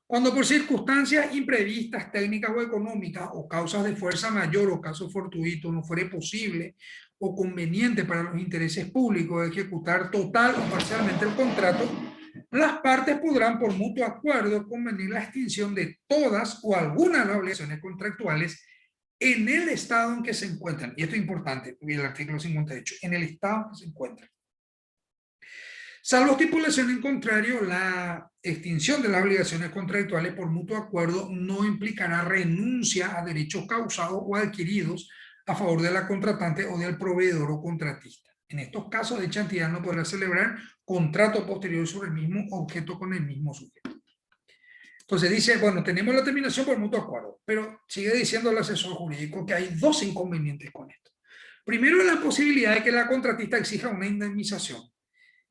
Cuando por circunstancias imprevistas, técnicas o económicas, o causas de fuerza mayor o caso fortuito, no fuere posible o conveniente para los intereses públicos ejecutar total o parcialmente el contrato, las partes podrán por mutuo acuerdo convenir la extinción de todas o algunas de las obligaciones contractuales en el estado en que se encuentran. Y esto es importante, el artículo 58, en el estado en que se encuentran. Salvo estipulación en contrario, la extinción de las obligaciones contractuales por mutuo acuerdo no implicará renuncia a derechos causados o adquiridos a favor de la contratante o del proveedor o contratista. En estos casos, dicha entidad no podrá celebrar contrato posterior sobre el mismo objeto con el mismo sujeto. Entonces dice, bueno, tenemos la terminación por mutuo acuerdo, pero sigue diciendo el asesor jurídico que hay dos inconvenientes con esto. Primero, la posibilidad de que la contratista exija una indemnización.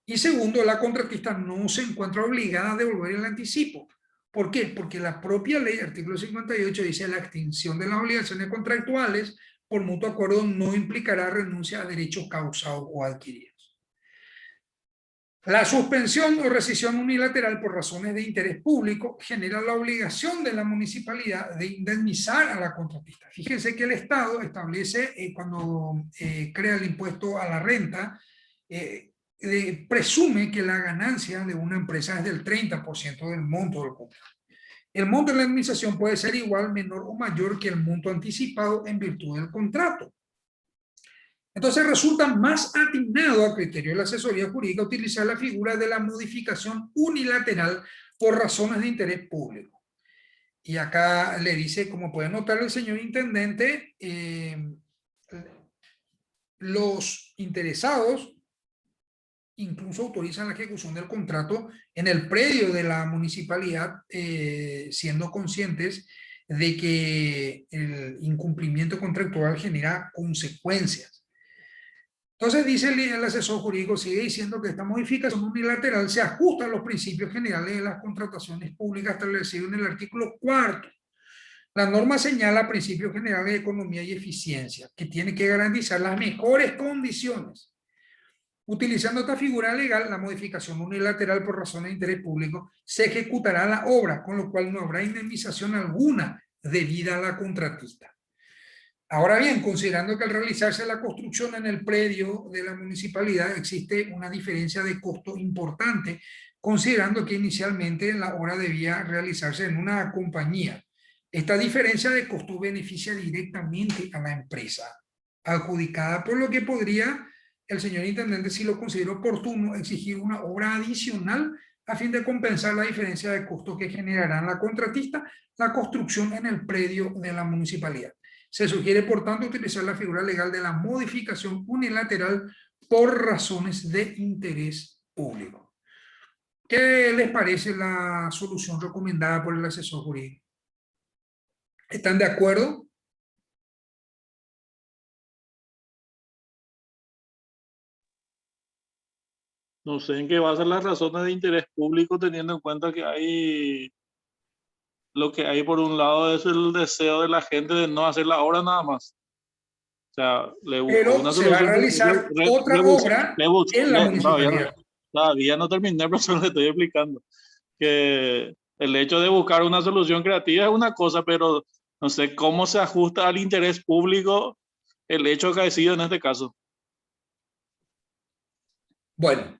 Y segundo, la contratista no se encuentra obligada a devolver el anticipo. ¿Por qué? Porque la propia ley, artículo 58, dice la extinción de las obligaciones contractuales por mutuo acuerdo no implicará renuncia a derechos causados o adquiridos. La suspensión o rescisión unilateral por razones de interés público genera la obligación de la municipalidad de indemnizar a la contratista. Fíjense que el Estado establece, cuando crea el impuesto a la renta, presume que la ganancia de una empresa es del 30% del monto del contrato. El monto de la indemnización puede ser igual, menor o mayor que el monto anticipado en virtud del contrato. Entonces resulta más atinado a criterio de la asesoría jurídica utilizar la figura de la modificación unilateral por razones de interés público. Y acá le dice, como puede notar el señor intendente, los interesados incluso autorizan la ejecución del contrato en el predio de la municipalidad, siendo conscientes de que el incumplimiento contractual genera consecuencias. Entonces dice el asesor jurídico, sigue diciendo que esta modificación unilateral se ajusta a los principios generales de las contrataciones públicas establecidos en el artículo 4. La norma señala principios generales de economía y eficiencia, que tiene que garantizar las mejores condiciones. Utilizando esta figura legal, la modificación unilateral por razones de interés público se ejecutará la obra, con lo cual no habrá indemnización alguna debida a la contratista. Ahora bien, considerando que al realizarse la construcción en el predio de la municipalidad existe una diferencia de costo importante, considerando que inicialmente la obra debía realizarse en una compañía. Esta diferencia de costo beneficia directamente a la empresa adjudicada, por lo que podría el señor intendente, si lo considera oportuno, exigir una obra adicional a fin de compensar la diferencia de costo que generará la contratista la construcción en el predio de la municipalidad. Se sugiere, por tanto, utilizar la figura legal de la modificación unilateral por razones de interés público. ¿Qué les parece la solución recomendada por el asesor jurídico? ¿Están de acuerdo? No sé en qué basan las razones de interés público, teniendo en cuenta que hay lo que hay por un lado es el deseo de la gente de no hacer la obra nada más. O sea, le busco Pero una se va a solución. realizar otra obra en la municipalidad. Todavía no terminé, pero solo le estoy explicando que el hecho de buscar una solución creativa es una cosa, pero no sé cómo se ajusta al interés público el hecho acaecido en este caso. Bueno,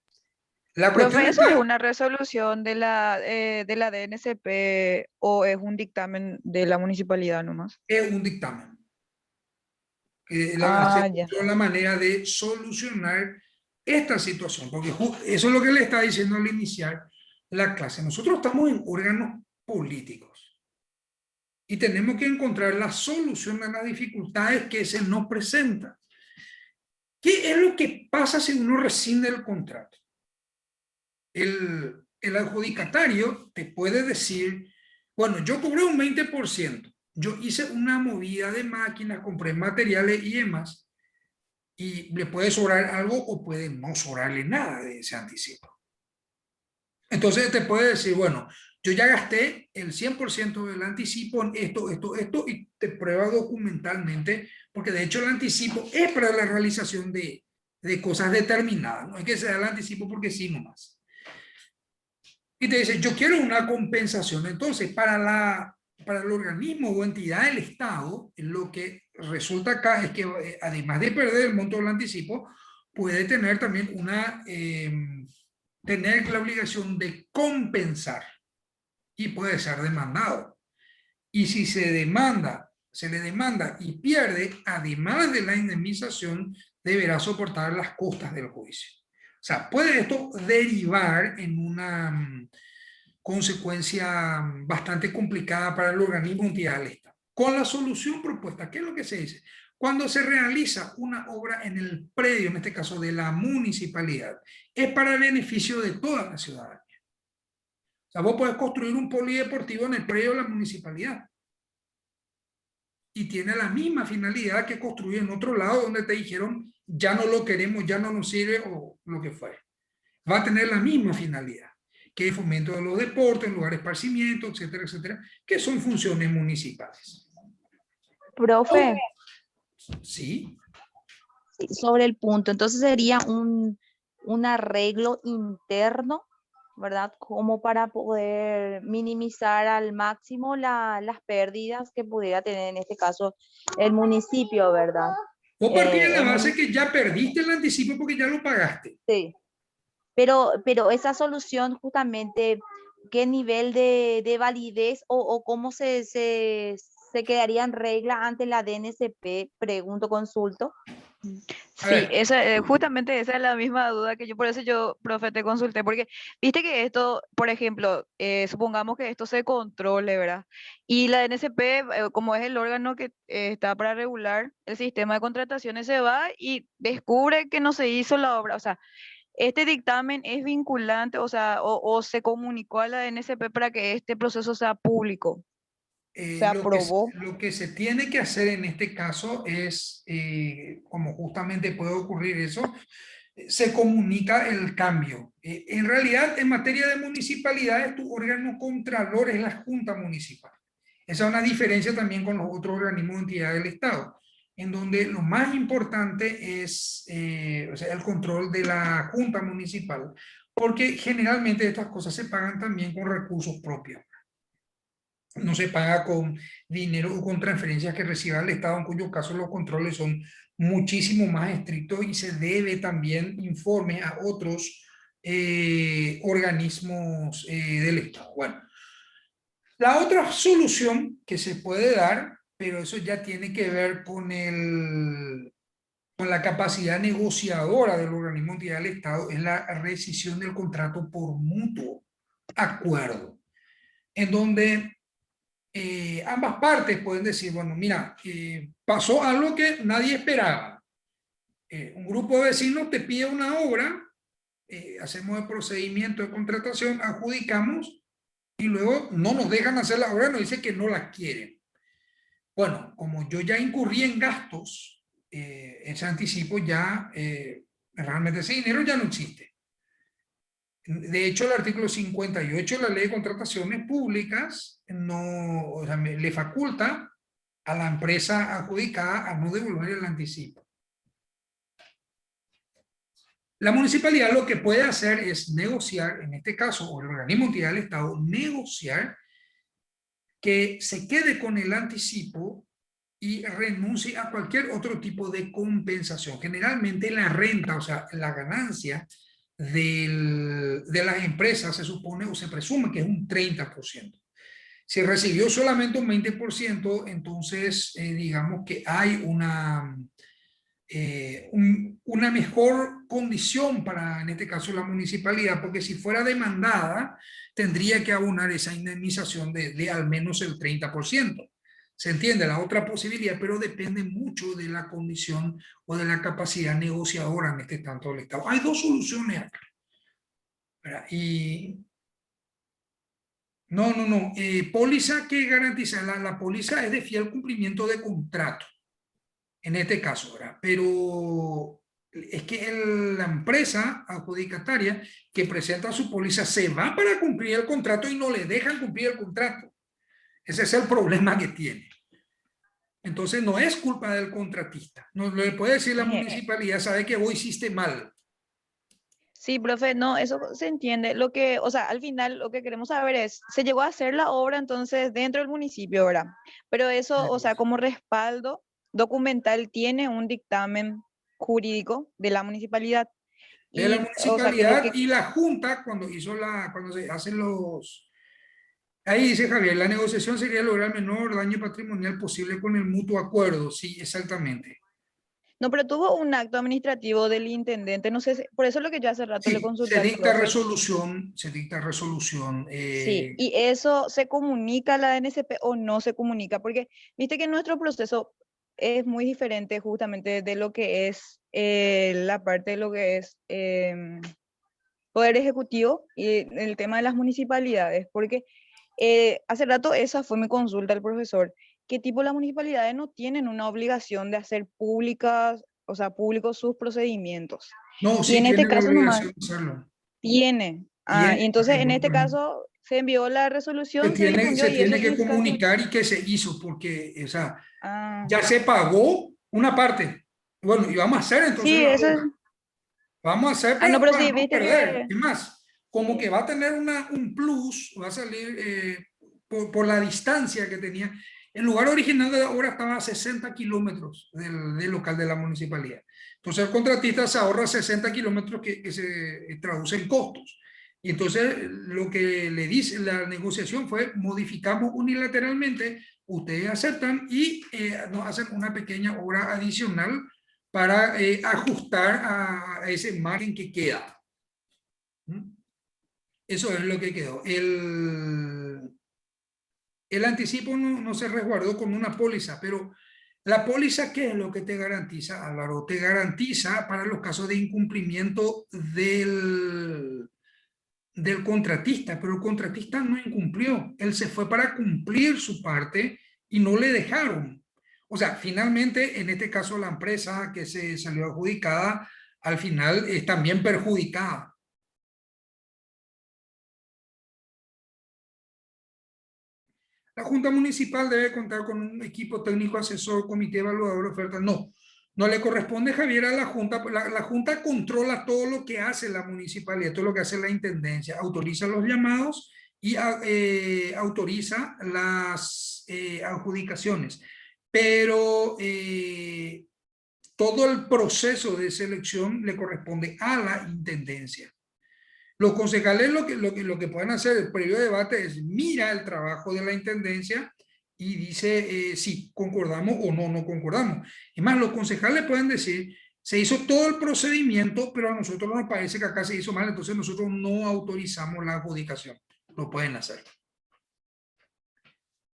la cuestión Profe, ¿eso es está, una resolución de la DNCP o es un dictamen de la municipalidad nomás? es un dictamen. Ah, ya. La manera de solucionar esta situación, porque eso es lo que le está diciendo al iniciar la clase. Nosotros estamos en órganos políticos y tenemos que encontrar la solución a las dificultades que se nos presentan. ¿Qué es lo que pasa si uno rescinde el contrato? El adjudicatario te puede decir, bueno, yo cobré un 20%, yo hice una movida de máquinas, compré materiales y demás, y le puede sobrar algo o puede no sobrarle nada de ese anticipo. Entonces te puede decir, bueno, yo ya gasté el 100% del anticipo en esto, y te prueba documentalmente, porque de hecho el anticipo es para la realización de de cosas determinadas. No es que se da el anticipo porque sí nomás. Y te dice, yo quiero una compensación. Entonces, para el organismo o entidad del Estado, lo que resulta acá es que además de perder el monto del anticipo, puede tener también tener la obligación de compensar y puede ser demandado. Y si se le demanda y pierde, además de la indemnización, deberá soportar las costas del juicio. O sea, puede esto derivar en una consecuencia bastante complicada para el organismo entidad del Estado. Con la solución propuesta, ¿qué es lo que se dice? Cuando se realiza una obra en el predio, en este caso de la municipalidad, es para el beneficio de toda la ciudadanía. O sea, vos podés construir un polideportivo en el predio de la municipalidad y tiene la misma finalidad que construir en otro lado donde te dijeron ya no lo queremos, ya no nos sirve o lo que fuera. Va a tener la misma finalidad, que es fomento de los deportes, lugares de esparcimiento, etcétera, etcétera, que son funciones municipales. Profe, Sí. sobre el punto, entonces sería un arreglo interno, ¿verdad? Como para poder minimizar al máximo las pérdidas que pudiera tener en este caso el municipio, ¿verdad? Vos partís de la El base que ya perdiste el anticipo porque ya lo pagaste. Sí, pero esa solución justamente, ¿qué nivel de validez o cómo se quedaría en regla ante la DNCP? Pregunto, consulto. A Sí, ver. justamente esa es la misma duda que yo, por eso yo, profe, te consulté, porque viste que esto, por ejemplo, supongamos que esto se controle, ¿verdad? Y la NSP, como es el órgano que está para regular el sistema de contrataciones, se va y descubre que no se hizo la obra. O sea, este dictamen es vinculante, o sea, o se comunicó a la NSP para que este proceso sea público. Se aprobó. Lo que se tiene que hacer en este caso es, como justamente puede ocurrir eso, se comunica el cambio. En realidad, en materia de municipalidades, tu órgano contralor es la Junta Municipal. Esa es una diferencia también con los otros organismos de entidad del Estado, en donde lo más importante es o sea, el control de la Junta Municipal, porque generalmente estas cosas se pagan también con recursos propios. No se paga con dinero o con transferencias que reciba el Estado, en cuyo caso los controles son muchísimo más estrictos y se debe también informe a otros organismos del Estado. Bueno, la otra solución que se puede dar, pero eso ya tiene que ver con la capacidad negociadora del organismo entidad del Estado, es la rescisión del contrato por mutuo acuerdo, en donde ambas partes pueden decir, bueno, mira, pasó algo que nadie esperaba. Un grupo de vecinos te pide una obra, hacemos el procedimiento de contratación, adjudicamos y luego no nos dejan hacer la obra, nos dicen que no la quieren. Bueno, como yo ya incurrí en gastos, ese anticipo ya, realmente ese dinero ya no existe. De hecho, el artículo 58 de la Ley de Contrataciones Públicas no, o sea, le faculta a la empresa adjudicada a no devolver el anticipo. La municipalidad lo que puede hacer es negociar, en este caso, o el organismo entidad del Estado, negociar que se quede con el anticipo y renuncie a cualquier otro tipo de compensación. Generalmente la renta, o sea, la ganancia de las empresas se supone o se presume que es un 30%. Si recibió solamente un 20%, entonces digamos que hay una mejor condición para, en este caso, la municipalidad, porque si fuera demandada, tendría que abonar esa indemnización de al menos el 30%. Se entiende la otra posibilidad, pero depende mucho de la condición o de la capacidad negociadora en este tanto del Estado. Hay dos soluciones acá. Y no. Póliza que garantiza, la póliza es de fiel cumplimiento de contrato, en este caso, ¿verdad? Pero es que la empresa adjudicataria que presenta su póliza se va para cumplir el contrato y no le dejan cumplir el contrato. Ese es el problema que tiene. Entonces no es culpa del contratista. No le puede decir la Eje. municipalidad, sabe que vos hiciste mal. Sí, profe, no, eso se entiende. Lo que, o sea, al final lo que queremos saber es, se llegó a hacer la obra entonces dentro del municipio, ¿verdad? Pero eso, o sea, como respaldo documental tiene un dictamen jurídico de la municipalidad. De la Y, o sea, que lo municipalidad que, y la junta, cuando se hacen los... Ahí dice Javier, la negociación sería lograr el menor daño patrimonial posible con el mutuo acuerdo. Sí, exactamente. no, pero tuvo un acto administrativo del intendente, no sé, por eso es lo que yo hace rato le Sí, consulté al profe. se dicta resolución. Sí, y eso se comunica a la NSP o no se comunica, porque viste que nuestro proceso es muy diferente justamente de lo que es la parte de lo que es poder ejecutivo y el tema de las municipalidades, porque hace rato esa fue mi consulta al profesor, qué tipo las municipalidades no tienen una obligación de hacer públicas, o sea, públicos sus procedimientos. No, Y sí en este tiene la caso nomás obligación de hacerlo. tiene. Ah, Tiene, y entonces en este caso se envió la resolución, se difundió se y eso tiene que significa que... comunicar y que se hizo, porque o sea, Ah, ya se pagó una parte. Bueno, y vamos a hacer entonces sí, la eso es... otra. Vamos a hacer, Ah, no, pero pero para sí, no viste perder. que... Es más, como que va a tener un plus, va a salir por la distancia que tenía. El lugar original de la obra estaba a 60 kilómetros del local de la municipalidad. Entonces el contratista se ahorra 60 kilómetros que se traduce en costos. Y entonces lo que le dice la negociación fue, modificamos unilateralmente, ustedes aceptan y nos hacen una pequeña obra adicional para ajustar a ese margen que queda. ¿Mm? Eso es lo que quedó. El anticipo no se resguardó con una póliza, pero la póliza, ¿qué es lo que te garantiza, Álvaro? Te garantiza para los casos de incumplimiento del contratista, pero el contratista no incumplió. Él se fue para cumplir su parte y no le dejaron. O sea, finalmente, en este caso, la empresa que se salió adjudicada, al final es también perjudicada. La Junta Municipal debe contar con un equipo técnico asesor, comité evaluador, oferta. No le corresponde, Javier, a la Junta. La Junta controla todo lo que hace la municipalidad, todo lo que hace la intendencia, autoriza los llamados y autoriza las adjudicaciones. Pero todo el proceso de selección le corresponde a la intendencia. Los concejales lo que pueden hacer el previo debate es mira el trabajo de la intendencia y dice si concordamos o no concordamos. Es más, los concejales pueden decir, se hizo todo el procedimiento, pero a nosotros nos parece que acá se hizo mal, entonces nosotros no autorizamos la adjudicación. Lo pueden hacer.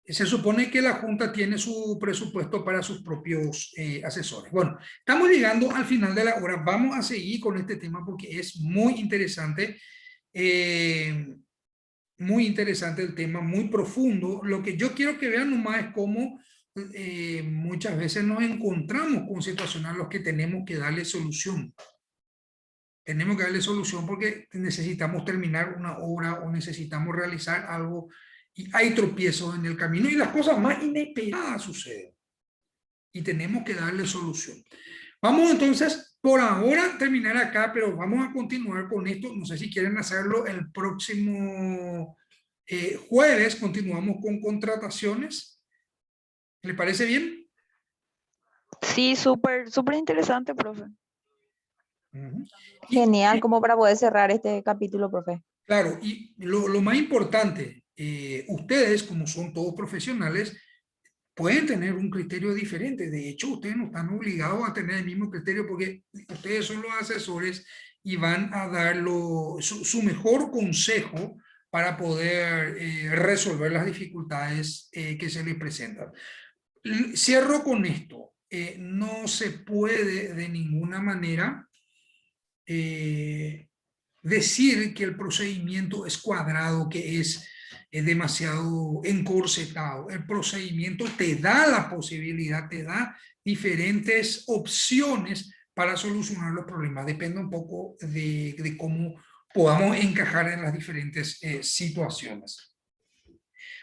Se supone que la Junta tiene su presupuesto para sus propios asesores. Bueno, estamos llegando al final de la hora. Vamos a seguir con este tema porque es muy interesante. Muy interesante el tema, muy profundo. Lo que yo quiero que vean nomás es cómo muchas veces nos encontramos con situaciones a las que tenemos que darle solución. Tenemos que darle solución porque necesitamos terminar una obra o necesitamos realizar algo y hay tropiezos en el camino y las cosas más inesperadas suceden. Y tenemos que darle solución. Vamos entonces, por ahora, terminar acá, pero vamos a continuar con esto. No sé si quieren hacerlo el próximo jueves. Continuamos con contrataciones. ¿Le parece bien? Sí, súper, súper interesante, profe. Y, Genial, como para poder cerrar este capítulo, profe. claro, y lo más importante, ustedes, como son todos profesionales, pueden tener un criterio diferente. De hecho, ustedes no están obligados a tener el mismo criterio porque ustedes son los asesores y van a dar su mejor consejo para poder resolver las dificultades que se les presentan. Cierro con esto. No se puede de ninguna manera decir que el procedimiento es cuadrado, que es demasiado encorsetado. El procedimiento te da la posibilidad, te da diferentes opciones para solucionar los problemas. Depende un poco de cómo podamos encajar en las diferentes situaciones.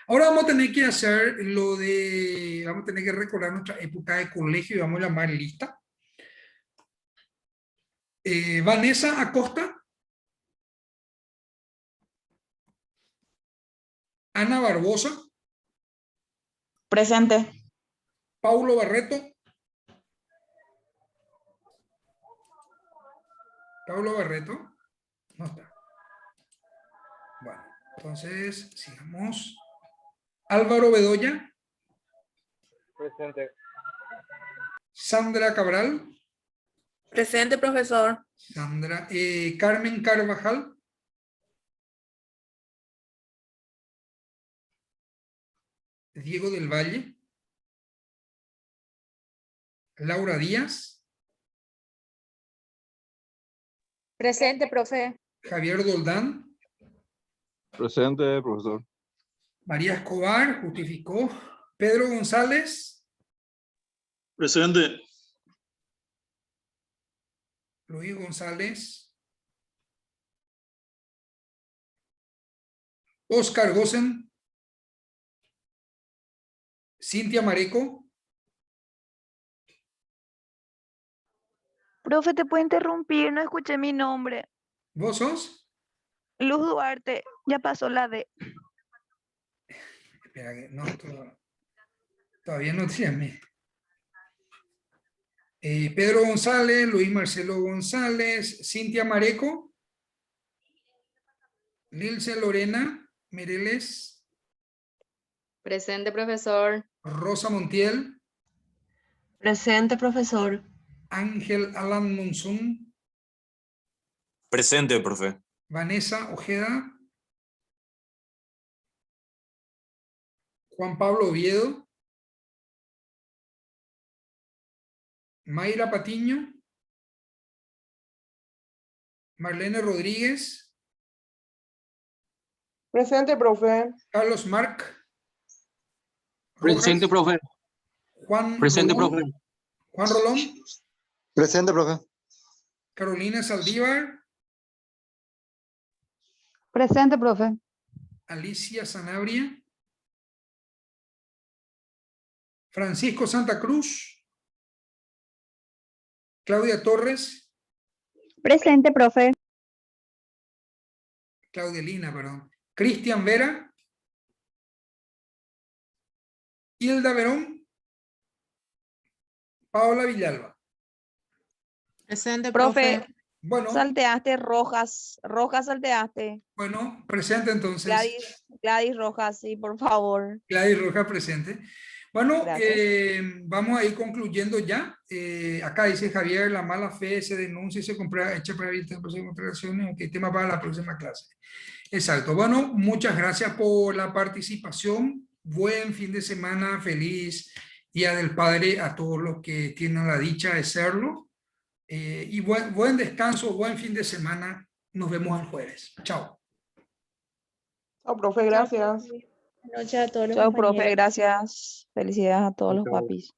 Ahora vamos a tener que hacer vamos a tener que recordar nuestra época de colegio y vamos a llamar lista. Vanessa Acosta. Ana Barbosa. Presente. Paulo Barreto. Paulo Barreto. No está. Bueno, entonces sigamos. Álvaro Bedoya. Presente. Sandra Cabral. Presente, profesor. Sandra. Carmen Carvajal. Diego del Valle. Laura Díaz. Presente, profe. Javier Doldán. Presente, profesor. María Escobar, justificó. Pedro González. Presente. Luis González. Oscar Gosen. Cintia Mareco. Profe, ¿te puedo interrumpir? No escuché mi nombre. ¿Vos sos? Luz Duarte, ya pasó la D. Espera, que no, todavía no te llamé. Pedro González, Luis Marcelo González, Cintia Mareco, Lilce Lorena Mireles, Presente, profesor. Rosa Montiel, Presente, profesor. Ángel Alan Monzón, Presente, profe. Vanessa Ojeda, Juan Pablo Oviedo, Mayra Patiño, Marlene Rodríguez, Presente, profe. Carlos Marc, Presente, Rojas, profe. Juan Presente, Rolón, profe. Juan Rolón, Presente, profe. Carolina Saldívar, Presente, profe. Alicia Sanabria, Francisco Santa Cruz, Claudia Torres, Presente, profe. Claudelina, perdón, Cristian Vera, Hilda Verón, Paola Villalba. Presente, Profe, Bueno, salteaste Rojas. Rojas salteaste. bueno, presente entonces. Gladys Rojas, sí, por favor. Gladys Rojas presente. Bueno, Gracias. vamos a ir concluyendo ya. Acá dice Javier, la mala fe se denuncia y se compra, echa para evitar la próxima operaciones. Ok, tema para la próxima clase. Exacto. Bueno, muchas gracias por la participación. Buen fin de semana, feliz Día del Padre a todos los que tienen la dicha de serlo. Y buen descanso, buen fin de semana. Nos vemos el jueves. Chao. Chao, profe, gracias. Buenas noches a todos los Chao, compañeros. profe, gracias. Felicidades a todos los Chao. papis.